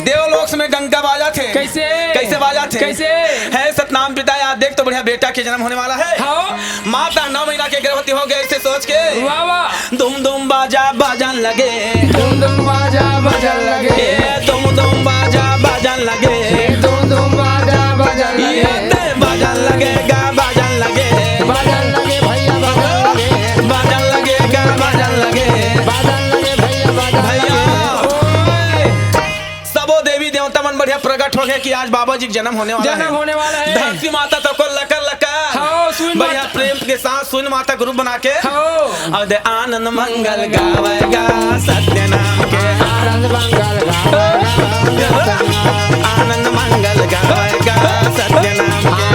C: देवलोक में गंगा बाजा थे
D: कैसे
C: कैसे बाजा थे
D: कैसे
C: है सतनाम पिता याद देख तो बढ़िया बेटा के जन्म होने वाला है
D: हो
C: माता 9 महीना के गर्भवती हो गए ऐसे सोच के
D: वाह वाह
C: दुम दुम बाजा बाजन लगे
D: दुम दुम बाजा बजन लगे
C: दुम दुम बाजा बाजन लगे
D: दुम दुम बाजा बजन
C: ये
D: लगे
C: ते बाजन लगेगा बाजन लगे
D: बजन लगे भैया बजन लगे
C: बाजन लगेगा बाजन लगे
D: बजन लगे भैया बजन
C: भैया
D: लगे।
C: सबो देवी देवता मन बढ़िया प्रकट हो गए कि आज बाबा जी का जन्म होने वाला
D: जन्म
C: है
D: होने वाला है।
C: धरती माता तो को लकर
D: हो सुन
C: बढ़िया प्रेम के साथ सुन माता ग्रुप बना के
D: हो
C: और दे आनंद मंगल गावेगा सत्य नाम के
D: आनंद मंगल गावेगा
C: आनंद मंगल गावेगा सत्य नाम के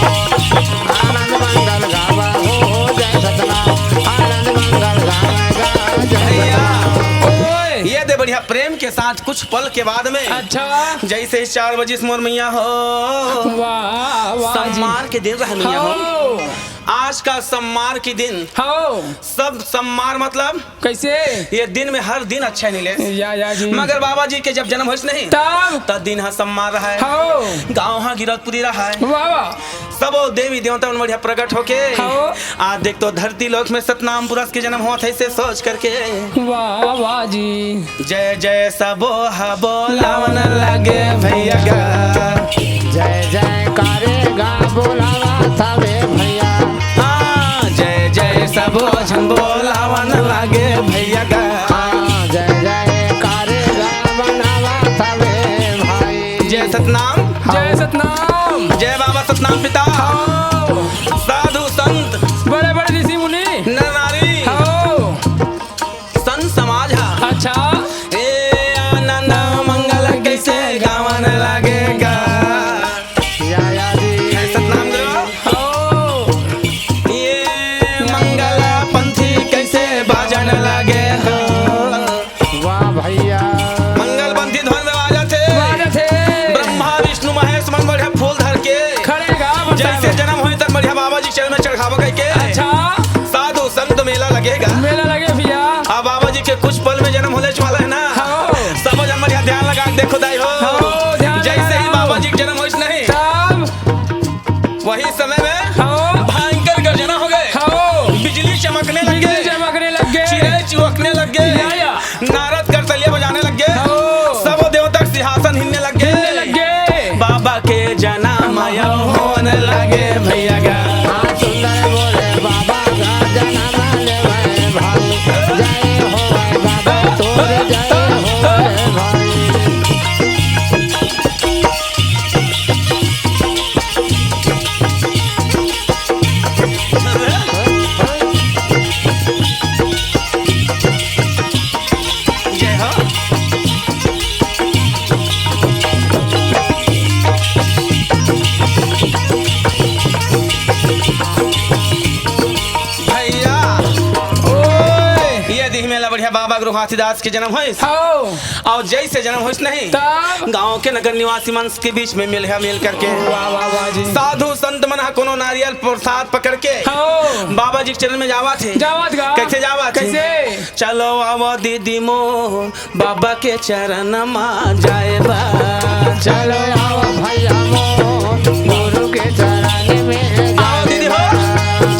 D: आनंद मंगल गावा हो जय सतनाम आनंद मंगल गावेगा जय
C: भैया
D: ओए
C: ये दे बढ़िया प्रेम के साथ कुछ पल के बाद में
D: अच्छा
C: जैसे 4 बजे मोर मैया हो
D: वाह वाह जी।
C: सम्मान के दिन रह मैया हो
D: हो
C: आज का सम्मान के दिन
D: हो
C: सब सम्मान मतलब
D: कैसे
C: ये दिन में हर दिन अच्छा नहीं ले
D: या जी
C: मगर बाबा जी के जब जन्म हो नहीं
D: तब
C: तब दिन हा सम्मान रहा है
D: हो
C: गाँव हा गिरतपुरी रहा है
D: वाह वाह
C: सब देवी देवता उन बढ़िया प्रकट होके
D: हाँ।
C: आज देख तो धरती लोक में सतनाम पुरुष के जन्म हुआ था इसे सोच करके
D: वाह वाह जी।
C: जय जय सबो हा बोलावन लगे भैया गा
D: जय जय करेगा बोलावा थावे भैया
C: हाँ, जय जय सबो झन बोलावन लगे भैया गा
D: हाँ, जय जय करेगा बनावा थावे भाई।
C: जय सतनाम
D: जय सतनाम
C: जय बाबा सतनाम पिता
D: हो
C: साधु संत
D: बड़े बड़े ऋषि मुनि
C: नर नारी
D: हो
C: संत समाज हा
D: अच्छा
C: ए आनंद मंगल कैसे गावन लगेगा
D: या जी
C: है सतनाम गुरु
D: हो
C: ये मंगल पंथी कैसे बाजन लगे हो
D: वाह भैया
C: मंगल पंथी ध्वन में बाजा थे
D: बाजा थे
C: ब्रह्मा विष्णु महेश मन बढ़िया फूल धर के
D: खड़े गा
C: जैसे जन्म हुई तब बढ़िया बाबा जी चरण में चढ़ावा कह के
D: अच्छा
C: साधु संत मेला लगेगा
D: मेला लगे भैया
C: अब बाबा जी के कुछ पल में जन्म होने वाला है ना
D: हो
C: सब जन बढ़िया ध्यान लगा के देखो दाई हो
D: हो, ध्यान लगा
C: जैसे ही
D: रहा
C: बाबा
D: हूं।
C: जी के जन्म हुई नहीं
D: तब
C: वही समय में
D: हो
C: भयंकर गर्जना हो गए
D: हो
C: बिजली चमकने लग
D: बिजली
C: गए
D: चमकने लग गए
C: चिड़ै चुहकने लग गए
D: या।
C: नारद करतलिया बजाने लग गए
D: हो
C: सब देवता सिंहासन हिलने लग
D: हिलने लग
C: गए
D: गए
C: बाबा के जन्म होने लगे भैया गा
D: हाँ, सुंदर बोले बाबा का जन्म ले भाई जय हो बाबा तोरे जय हो
C: बाबा गुरु हाथीदास के जन्म हुई
D: हो
C: और जैसे जन्म हुई नहीं
D: तब
C: गांव के नगर निवासी मंच के बीच में मिल करके
D: वाह वाह वाह जी
C: साधु संत मन कोनो नारियल प्रसाद पकड़ के
D: हो
C: बाबा जी के चरण में जावा थे।
D: जावत गा
C: कैसे जावा थे?
D: कैसे
C: चलो आओ दीदी मोर बाबा के चरण में जाए बा।
A: चलो आओ भैया मोर गुरु के चरण में
C: आओ दीदी हो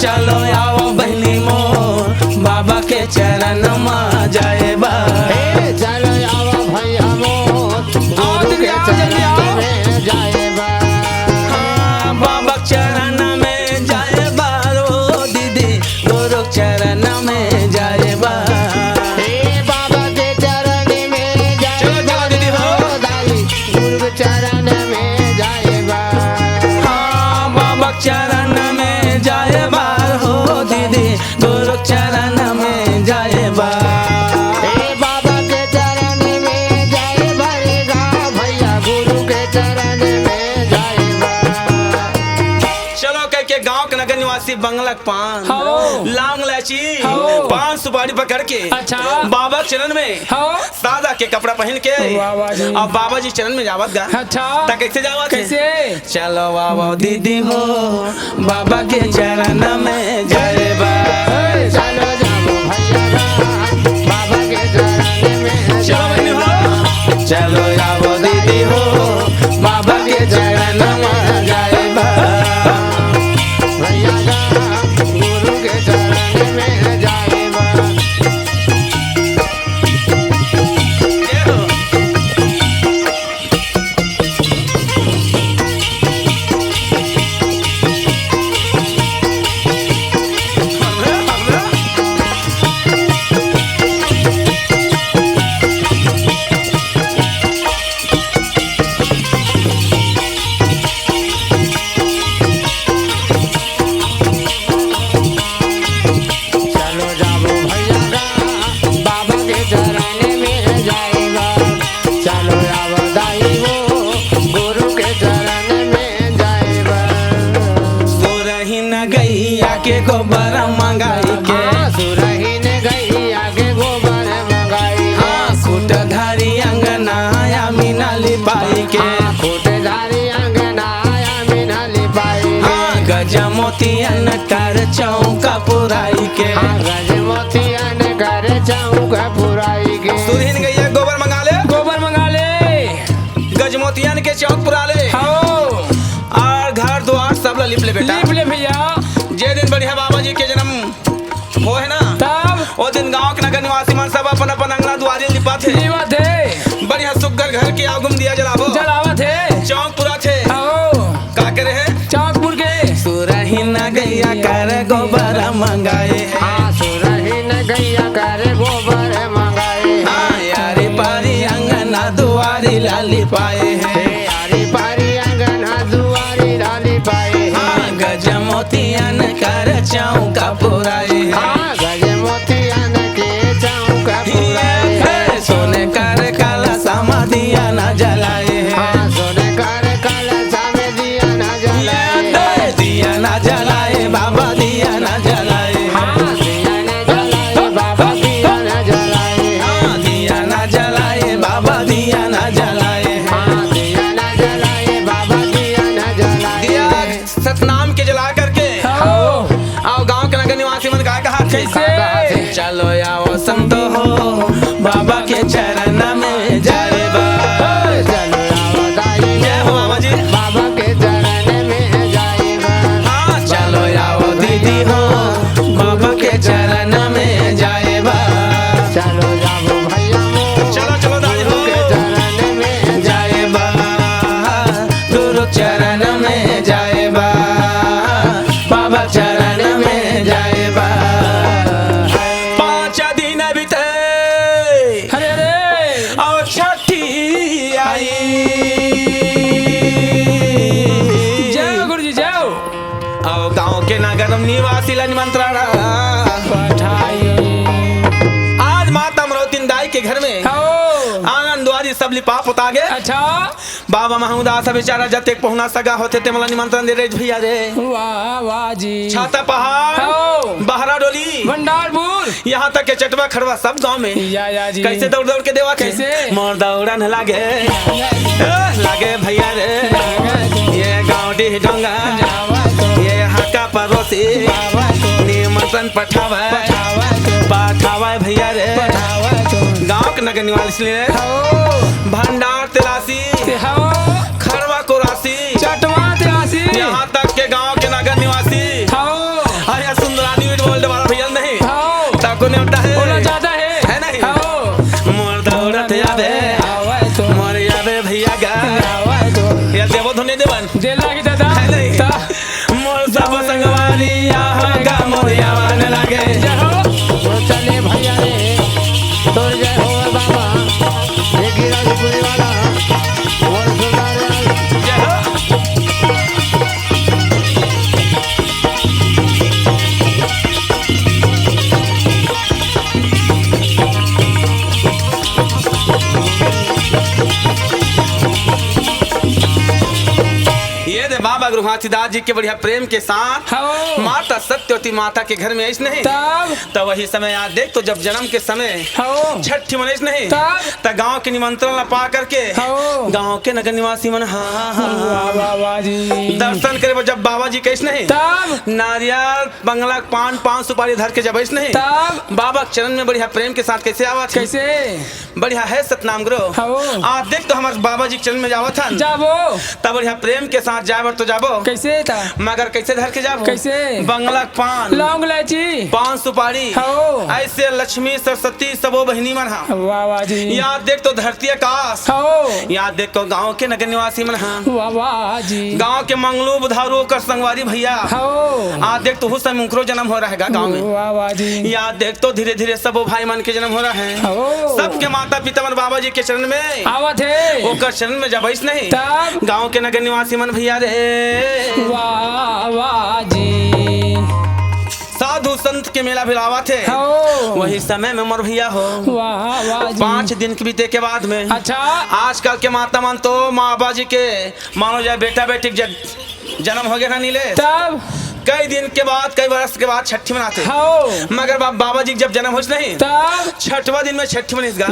C: चलो आओ बहनी मोर बाबा के चरण में जाए बा।
A: हे चलो आओ भैया मोर गुरु
D: दीदी,
A: के
D: आओ, जल्दी आओ।
A: चरण में जाएबा।
C: हाँ, बाबा के चरण में जाए बा रो दीदी गुरु के चरण में जाए बा।
A: हे बाबा के चरण में
C: चलो,
A: जाएबा
C: चलो दीदी हो।
A: रो दाई गुरु के चरण में जाएबा।
C: हाँ, बाबा के चरण में जाए बा हो दीदी गुरु के चरण में जाए बा।
A: हे बाबा के चरण में जाएबा रे गा भैया गुरु के चरण में जाएबा।
C: चलो कह के गांव के नगर निवासी बंगलक पान
D: हो।
C: लौंग इलायची
D: हो।
C: पान सुपारी पकड़ के
D: अच्छा।
C: बाबा के चरण में
D: हो
C: सादा के कपड़ा पहन के
D: वाह वाह जी
C: और बाबा जी चरण में जावत गा।
D: अच्छा
C: ता कैसे जावत है?
D: कैसे
C: चलो आओ दीदी हो बाबा के चरण में जाए बा।
A: चलो जाओ भैया बाबा के चरण में
C: चलो बहनी हो चलो आओ दीदी हो बाबा के चरण में जाए बा।
A: भैया गुरु के चरण में जाएबा।
C: ये हो। हमरा, हमरा।
A: चलो जाओ भैया बाबा के चरण में जाएबा। चलो आओ दाई वो गुरु के चरण में जाएबा।
C: सुरही न गैया के गोबर मंगाई के
A: हाँ, सुरहीन गई आगे गोबर मंगाई।
C: हाँ सूटधारी अंगनाया मीना लिपाई के
A: खूंटधारी अंगनाया मीना लिपाई।
C: हाँ गजा मोतियन कर चौका पुराई के
A: हाँ, गज मोतियन कर चौका पुराई के।
C: सुरहीन गैया गोबर मंगा ले
D: गोबर मंगा ले
C: गज मोतियन के चौक पुरा ले
D: हो
C: और घर द्वार सब ला लिप ले बेटा।
D: लिप ले भैया
C: जे दिन बढ़िया बाबा जी के जन्म हो है ना
D: तब
C: वो दिन गांव के नगर निवासी मन सब अपन अपन अंगना दुआरे लिपा थे।
D: जीवा थे
C: बढ़िया सुग्घर घर के आगुम दिया जलाबो
D: जलावा थे
C: चौक पुरा थे
D: हो
C: का करे है
D: चाकपुर के
C: सुरही न गैया कर गोबर मंगाए है।
A: हाँ, सुरहीन गैया कर गोबर मंगाए।
C: हाँ यारी पारी अंगना दुआरी लाली पाए
A: हे
C: हैं।
A: आरी पारी अंगना दुआरी लाली पाए।
C: हाँ गज मोतियन कर चौका पुराए हैं।
A: हाँ, गज मोतियन के चौका पुराए।
C: है, सोने कर काला समाधिया न जलाए हैं।
A: हाँ, सोने कर कलशा में दिया न जलाए।
C: दिया न जलाए बाबा दिया न जलाए।
A: हाँ, दिया न जलाए बाबा दिया न जलाए।
C: हाँ दिया न जलाए बाबा दिया न जलाए।
A: हाँ, दिया न जलाए बाबा दिया न जलाए।
C: दिया सतनाम के जला करके
D: हो
C: आओ गांव के नगर निवासी मन का कहा
D: कैसे
C: चलो आओ संतो हो बाबा के चरण में जाए बा।
A: चलो आओ दाई
C: जय हो बाबा जी।
A: बाबा के चरण में जाएबा।
C: हाँ चलो आओ दीदी हो बाबा के चरण में जाए बा।
A: चलो जाओ भैया मोर
C: चलो चलो दादी हो
A: के चरण में
C: जाए बा गुरु चरण में जाए बा बाबा चरण में जाए बा। 5 दिन बीते
D: अरे अरे
C: और छठी आई
D: जाओ गुरुजी जाओ
C: और गांव के नगर निवासी ला निमंत्रण
D: पठाई
C: आज माता अमरौती दाई के घर में
D: हो
C: आंगन दुआरी सब लिपा पुता गे
D: अच्छा
C: बाबा महमूदा सब बेचारा जते पहुना सगा होते ते मला निमंत्रण दे रे भैया रे
D: वाह वाह जी
C: छाता पहाड़
D: हो
C: बहरा डोली
D: भंडारपुर
C: यहाँ तक के चटवा खड़वा सब गांव में
D: या जी
C: कैसे दौड़ दौड़ के देवा
D: कैसे?
C: मोर दौड़न लागे लागे भैया रे ये गाँव डी डोंगा ये हका पड़ोसी निमंत्रण पठावा भैया रे गाँव के नगर निवासी रे भंडार तिलासी खरवा कोरासी
D: चटवा तिलासी
C: यहाँ तक के गांव के नगर निवासी अरे सुंदरानी बोल वाला भैया नहीं ताको ने उठा है
D: ज्यादा है
C: नहीं मोर दौड़त यादे मोर यादे भैया गा या देवो धुने देवन
D: जेला की दादा
C: है नहीं मोर सब संगवारी यहाँ गा मोर यावन लागे
A: चले भैया रे तोर जय हो बाबा ये गिरा पुरी वाला और सुंदर
C: जय हो ये दे बाबा गुरु हाथीदास जी के बढ़िया प्रेम के साथ माता सत्यवती माता के घर में ऐस नहीं तब वही समय याद देख तो जब जन्म के समय छठी मनेश नहीं तब गांव के निमंत्रण ला पा करके गांव के नगर निवासी मन दर्शन करे जब बाबा जी कैसे नहीं
D: तब
C: नारियल बंगला पान सुपारी धर के जब ऐसे नहीं
D: तब
C: बाबा के चरण में बढ़िया प्रेम के साथ कैसे आवा
D: कैसे
C: बढ़िया है सतनाम गुरु आप देख तो हमारे बाबा जी के चरण में जावा था
D: जाबो
C: तब बढ़िया प्रेम के साथ जावर तो जाबो
D: कैसे था
C: मगर कैसे धर के जाबो
D: कैसे
C: बंगला पान
D: लौंग इलायची
C: पान सुपारी ऐसे लक्ष्मी सरस्वती सबो बहिनी मन हा
D: वाह वाह जी
C: यहाँ देख तो धरती आकाश यहाँ देख तो गाँव के नगर निवासी मन हा
D: वाह वाह जी
C: गाँव के मंगलू बुधारू कर संगवारी भैया आज देख तो हुस मुकरो जन्म हो रहा है गाँव में
D: वाह वाह जी
C: यहाँ देख तो धीरे धीरे सब भाई मन के जन्म हो रहा है सबके माता पिता मन बाबा जी के चरण में
D: आवत है
C: ओकर चरण में जब ऐस नहीं
D: तब
C: गाँव के नगर निवासी मन भैया रे
D: वाह वाह जी
C: साधु संत के मेला भिलावा थे वही समय में मोर भैया हो
D: वाह वाह जी
C: 5 दिन के बीते के बाद में
D: अच्छा
C: आजकल के माता मन तो माँ बाबा जी के मानो जाए बेटा बेटी जन्म हो गया ना नीले
D: तब
C: कई दिन के बाद कई वर्ष के बाद छठी मनाते मगर बाबा जी जब जन्म हो नहीं
D: तब
C: छठवा दिन में छठी मनीस गा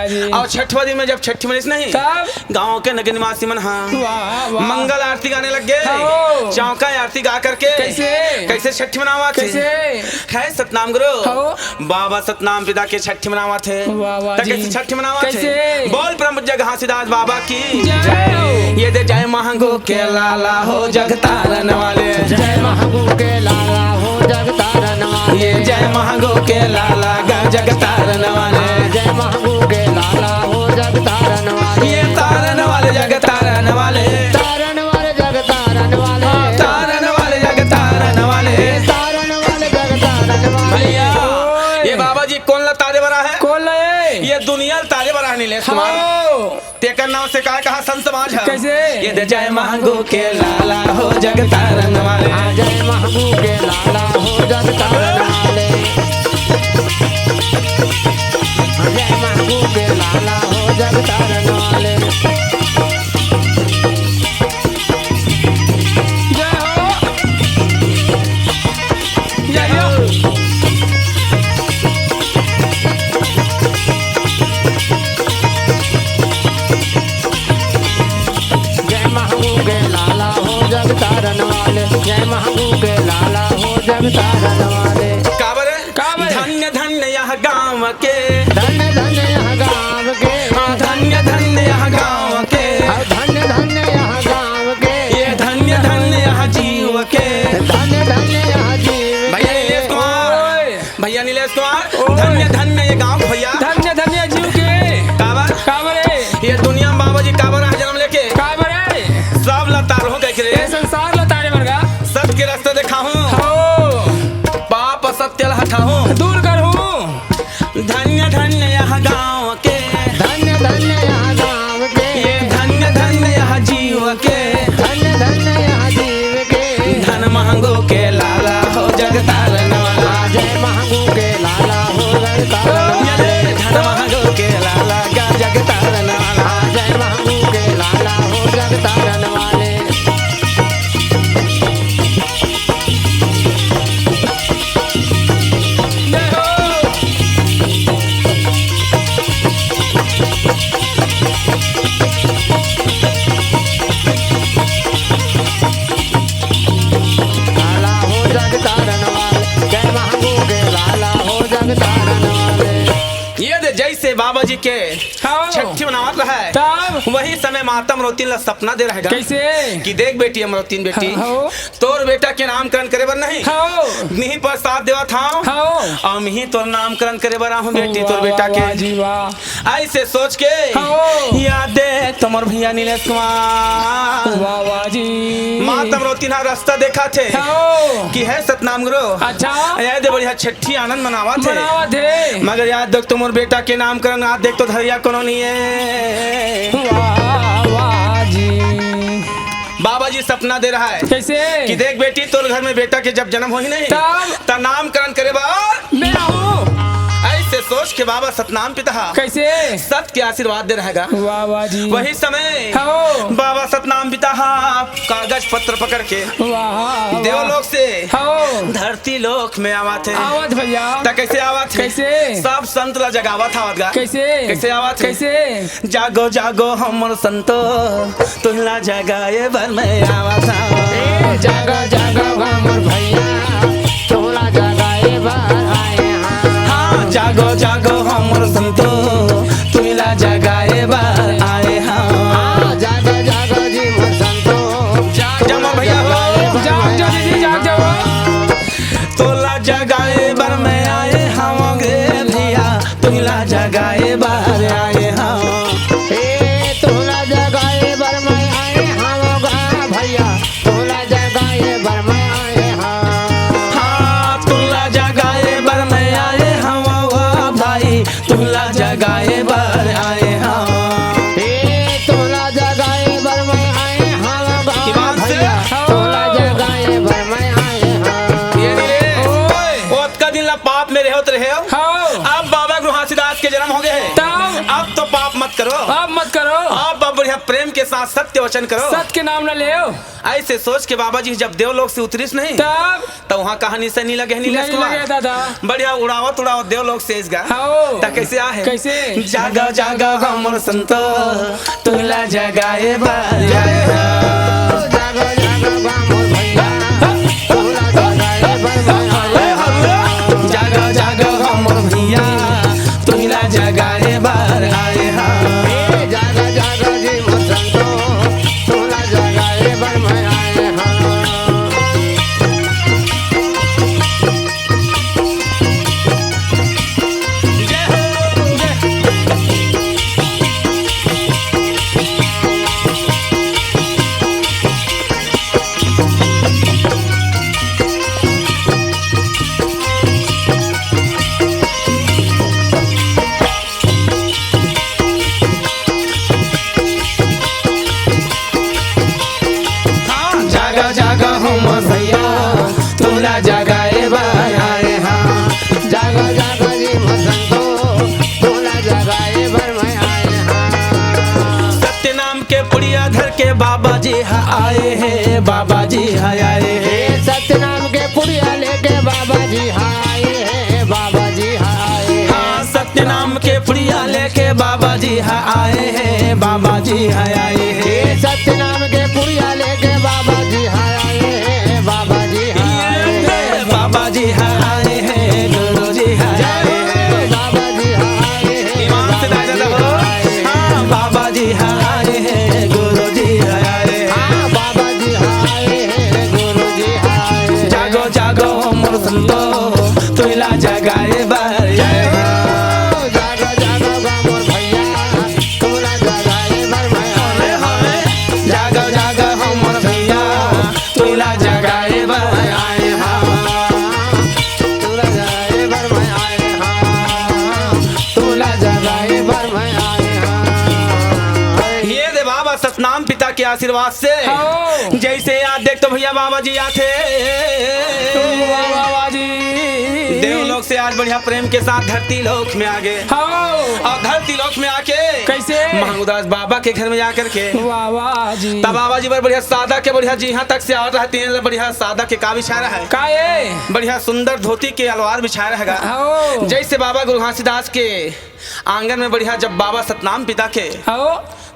D: जी
C: और छठवा दिन में जब छठी मनीस नहीं
D: तब
C: गाँव के नगर निवासी मन मंगल आरती गाने लग गए चौका आरती गा करके कैसे छठी मनावा थे है सतनाम गुरु बाबा सतनाम पिता के छठी मनावा थे कैसे छठी मनावा थे बोल प्रमुख जग हाथीदास बाबा की ये दे जय महंगो के लाला हो जगतारन वाले
A: जय महंगो के लाला हो जगतारन वाले
C: ये जय महंगो के लाला गा जगतारन वाले
A: जय महंगो के लाला हो जगतारन वाले
C: ये तारन वाले जगतारन वाले
A: तारन वाले जगतारन वाले
C: तारन वाले जगतारन वाले
A: तारन वाले जगतारन वाले
C: भैया ये बाबा जी कौन ला तारे बना है
D: कौन है
C: ये दुनिया तारे बना नहीं ले तेकर नाम से कहा संत समाज है
D: कैसे
C: ये दे जय महंगो के लाला हो जगतारन वाले
A: जय महंगो के लाला हो जगतारन वाले जय महंगो के लाला हो जगतारन वाले
D: जय हो जय हो
A: जगतारन वाले जय महबूब के लाला हो जगतारन वाले
C: काबर धन्य धन्य यह गाँव के
A: धन्य धन्य यह गाँव के
C: धन्य धन्य यह गाँव के
A: धन्य धन्य यह गाँव के
C: ये धन्य धन्य यह जीव के
A: धन्य धन्य यह जीव
C: भैया नीलेश कुमार धन्य धन्य ये गाँव भैया
D: धन्य धन्य जीव के
C: काबर ये दुनिया में बाबा जी काबर जन्म लेके सब लतार हो गए
D: संसार लतारे मरगा
C: सत्य के रास्ते देखा हूँ पाप सत्य हटा हूँ
D: दूर कर हूँ
C: धन्य धन्य यह गाँव के
A: धन्य धन्य यह गाँव के
C: ये धन्य धन्य यह जीव के
A: धन्य धन्य यह जीव के
C: धन महंगो के लाला हो जगतारन वाला
A: जय महंगो के लाला हो जगतारन वाले
C: धन महंगो के लाला गा जगतारन वाला चिट्ठी बनावत रहा है
D: तब
C: वही समय माता अमरोती ला सपना दे रहेगा
D: कैसे
C: कि देख बेटी अमरोती बेटी
D: हो
C: तोर बेटा के नामकरण करे बर नहीं
D: हो
C: मिही पर साथ देवा था
D: हो
C: और मिही तोर नामकरण करे बर आहूं बेटी तोर बेटा
D: वाह
C: के
D: जी वाह
C: ऐसे सोच के
D: हो
C: याद दे तुम्हार भैया नीलेश कुमार
D: वाह वाह जी
C: माता अमरोती ना रास्ता देखा थे
D: हो
C: कि है सतनाम गुरु
D: अच्छा
C: याद दे बढ़िया छठी आनंद मनावा थे
D: बनावा थे
C: मगर याद देख तुम बेटा के नामकरण आज देख तो धैर्या कोनो नहीं है
D: वाह वाह जी
C: बाबा जी सपना दे रहा है
D: कैसे
C: कि देख बेटी तोर घर में बेटा के जब जन्म हो ही नहीं
D: तब
C: नामकरण करे बार
D: मैं हूँ
C: ऐसे सोच के बाबा सतनाम पिता
D: कैसे
C: सत के आशीर्वाद दे रहेगा
D: वाह वाह जी
C: वही समय
D: हो
C: बाबा सतनाम पिता कागज पत्र पकड़ के
D: वाह
C: देवलोक से
D: हो
C: धरती लोक में आवा थे
D: आवत भैया
C: त कैसे आवा थे
D: कैसे
C: सब संत ला जगावा था आवत गा
D: कैसे
C: कैसे आवा थे
D: कैसे
C: जागो जागो हमर संतो तुहला जगाए बर में आवा था
A: ए जागा जागा हमर भैया तोला जगाए बार आए
C: हाँ जागो जागो हमर संतो तुहला जगाए बर आए हाँ
A: जागा जागा जी मोर संतो
C: जाग जा मोर भैया हो
D: जाग जाओ दीदी जाग जाओ
C: तोला जगाए बर में आए हम गे भैया तुहला जगाए बर आए हाँ
A: ए तोला जगाए बर मैं आए हम भैया तोला जगाए बर मैं आए
C: हाँ तुला जगाए बर में आए हम भाई तुला जगाए बर आए हाँ
A: ए तोला जगाए बर मैं आए हम
C: ईमान से?
A: भैया तोला जगाए बर मैं आए
C: ये नहीं रे
D: ओए
C: ओत का दिन ला पाप में रहे रहे हो
D: हो
C: अब बाबा गुरु घासीदास के जन्म हो गए हैं
D: तब
C: अब तो पाप मत करो
D: अब मत करो
C: अब बढ़िया प्रेम के साथ सत्य वचन करो
D: सत के नाम न ले
C: ऐसे सोच के बाबा जी जब देवलोक से उतरिस नहीं
D: तब
C: तो वहाँ कहानी से नहीं लगे नीलेश
D: नहीं लगे
C: कुमार
D: दादा
C: बढ़िया उड़ावत उड़ावत देवलोक से इसगा
D: हो
C: ता कैसे आ है
D: कैसे
C: जागा जागा हमर संतो तुला जगाए बर आए
A: जागा जागा मोर भैया तोला जगाए बर मैं आए
C: जागा जागा हमर भैया तुला जगाए बर आए हाँ
A: जागा जागा जी मोर संतो तोला जगाए बर मैं आए
C: जय हो जय हाँ, जागा जागा हमर भैया तुला जगाए बर आए हाँ
A: जागा जागा जी मोर संतो तोला जगाए बर मैं आए
C: सत्य नाम के पुड़िया धर के बाबा जी आए हैं बाबा जी आए हैं
A: सतनाम के पुड़िया लेके बाबा जी आए हैं बाबा जी आए
C: हाँ सत्य नाम के पुड़िया लेके बाबा जी आए हैं बाबा जी आए हैं
A: सतनाम के पुड़िया लेके बाबा जी आए हैं बाबा जी आए हैं
C: बाबा जी आए हैं गुरु जी आए हैं
A: बाबा जी आए हैं
C: ईमान से दादा हो हाँ बाबा जी आए हैं गुरु जी आए हैं
A: हाँ बाबा जी आए हैं गुरु जी आए हैं
C: जागो जागो मोर संतो तुला जगाए बर आए हैं
A: जागा जागा गा मोर भैया तोला जगाए बर मैं आए हैं
C: जागा जागा हमर भैया तुला जगाए बर आए हाँ
A: तोला जगाए बर मैं आए हाँ तोला जगाए बर मैं आए हाँ
C: ये दे बाबा सतनाम पिता के आशीर्वाद से
D: हो
C: जैसे याद देख तो भैया बाबा जी आते
D: वाह वाह वाह जी
C: देवलोक से आज बढ़िया प्रेम के साथ धरती लोक में आ गए
D: हो
C: और धरती लोक में आके
D: कैसे
C: महंगुदास बाबा के घर में जाकर के
D: वाह वाह जी
C: तब बाबा जी बढ़िया सादा के बढ़िया जी यहाँ तक से और रहती है बढ़िया सादा के का बिछा रहा है
D: का ये
C: बढ़िया सुंदर धोती के अलवार बिछा रहेगा
D: हो
C: जैसे बाबा गुरु घासीदास के आंगन में बढ़िया जब बाबा सतनाम पिता के
D: हो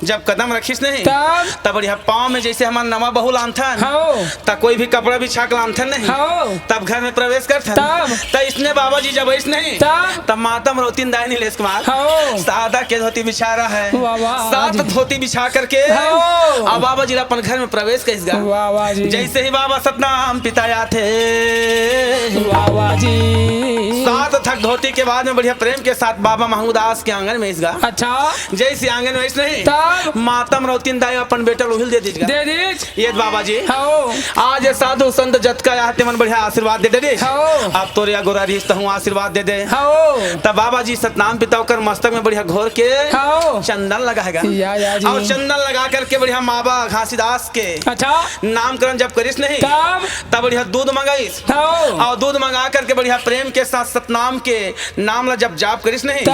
C: जब कदम रखिस नहीं
D: तब
C: बढ़िया पाँव में जैसे हमारा नवा बहु लानथन
D: हाँ
C: तब कोई भी कपड़ा बिछा के लानथन नहीं
D: हाँ
C: तब घर में प्रवेश करथन तब इसने बाबा जी जब ऐसे नहीं तब मातम रोतीन दाई नीलेश कुमार
D: हाँ
C: सादा के धोती बिछा रहा है
D: वाह
C: सात धोती बिछा करके
D: हाँ।
C: अब बाबा जी अपन घर में प्रवेश कर
D: वाह जी
C: जैसे ही बाबा सतनाम पिताया थे
D: वाह जी
C: सात थक धोती के बाद में बढ़िया प्रेम के साथ बाबा महमूद दास के आंगन में इसगा
D: अच्छा
C: जैसे आंगन में इस नहीं
D: तब
C: मातम रोतीन दाई अपन बेटा रोहिल दे दीजिएगा
D: दे दीज
C: ये बाबा जी
D: हाँ
C: आज ये साधु संत जत का आते मन बढ़िया आशीर्वाद दे दे
D: हाँ।
C: अब तोरे या गोरा रिश्ता हूँ आशीर्वाद दे दे
D: हाँ
C: तब बाबा जी सतनाम पिता कर मस्तक में बढ़िया घोर के
D: हाँ
C: चंदन लगाएगा
D: या जी
C: और चंदन लगा करके बढ़िया माबा घासीदास के
D: अच्छा
C: नामकरण जब करिस नहीं तब बढ़िया दूध मंगाइस
D: हाँ
C: और दूध मंगा करके बढ़िया प्रेम के साथ सतनाम के नाम ला जब जाप करिस नहीं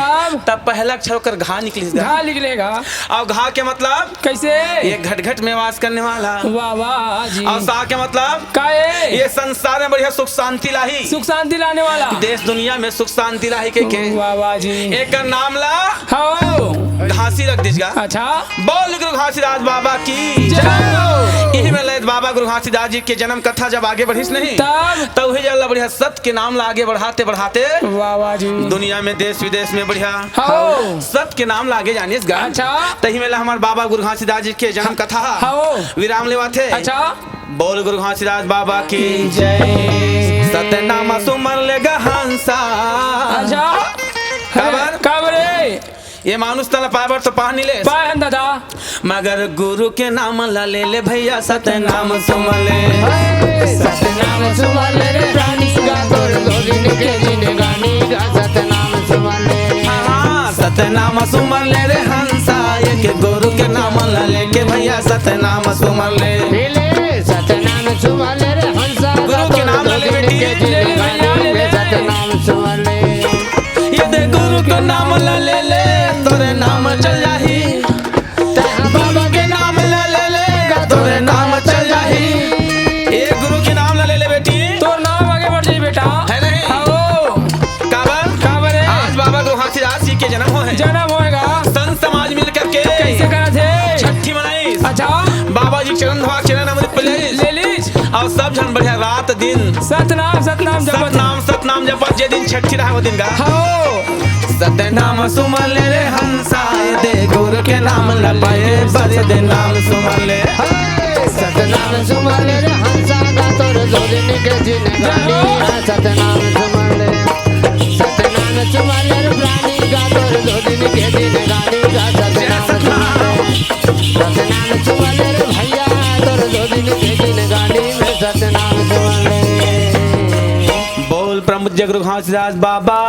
C: तब पहला अक्षर होकर घा निकलिस
D: घा निकलेगा
C: और घा के मतलब
D: कैसे
C: ये घट घट में वास करने वाला
D: वाह जी
C: और सा के मतलब
D: काहे
C: ये संसार में बढ़िया सुख शांति लाही
D: सुख शांति लाने वाला
C: देश दुनिया में सुख शांति लाही के
D: वाह जी
C: एक नाम ला
D: हाँ
C: घासी रख दीजिएगा
D: अच्छा
C: बोल गुरु घासीदास बाबा की
D: जय।
C: यही में ललित बाबा गुरु घासीदास जी के जन्म कथा जब आगे बढ़िस नहीं तब वही जल्ला बढ़िया सत्य के नाम ला आगे बढ़ाते बढ़ाते
D: वाह जी
C: दुनिया में देश विदेश में बढ़िया
D: हाँ
C: सत्य के नाम ला आगे जानिस गा
D: अच्छा
C: तही में हमारे बाबा गुरु घासीदास जी के जन्म कथा
D: हाँ
C: विराम लेवा थे
D: अच्छा
C: बोल गुरु घासीदास बाबा की
D: जय
C: सतनाम सुमर ले हंसा
D: अच्छा
C: खबर
D: खबरे
C: ये मानुष तला पावर तो पा नहीं ले
D: पाए दादा
C: मगर गुरु के नाम ला ले भैया सतनाम सुमर ले
A: सतनाम सुमर ले प्राणी गा तोर लोरिन के जिने गानी गा सतनाम सुमर ले
C: हाँ सतनाम सुमर ले रे हंसा ये के गुरु के नाम ला ले के भैया सतनाम सुमर ले
A: सतनाम सुमर ले रे हंसा
C: गुरु के नाम ला ले बेटी
A: जिने गानी गा सतनाम सुमर ले
C: ये दे गुरु के नाम ला ले तोरे नाम चल जाही बाबा के नाम ला ले तोरे नाम चल जाही ये गुरु के नाम ला ले बेटी
D: तो नाम आगे बढ़ जाई बेटा
C: है नहीं
D: आओ
C: काबर
D: है
C: आज बाबा गुरु घासीदास जी के जन्म है
D: जन्म होएगा
C: संत समाज मिल करके
D: कैसे करा थे
C: छठी मनाई
D: अच्छा
C: बाबा जी चरण धोआ चरण अमृत पिले
D: ले लीज
C: और सब जन बढ़िया रात दिन
D: सतनाम
C: सतनाम जपत जे दिन छठी रहा वो दिन गा
D: हाँ
C: सतनाम सुमर ले रे हंसा दे गुरु के नाम लपाए बड़े दे नाम सुमर ले
A: सतनाम सुमर ले रे हंसा गा तोर लोरिन के जिने गानी गा सतनाम सुमर ले सतनाम सुमर ले रे प्राणी गा तोर लोरिन के जिने गानी गा सतनाम सुमर ले सतनाम सुमर ले रे भैया तोर लोरिन के जिने गानी में सतनाम सुमर ले
C: बोल प्रमुख गुरु घासीदास बाबा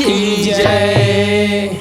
C: की जय।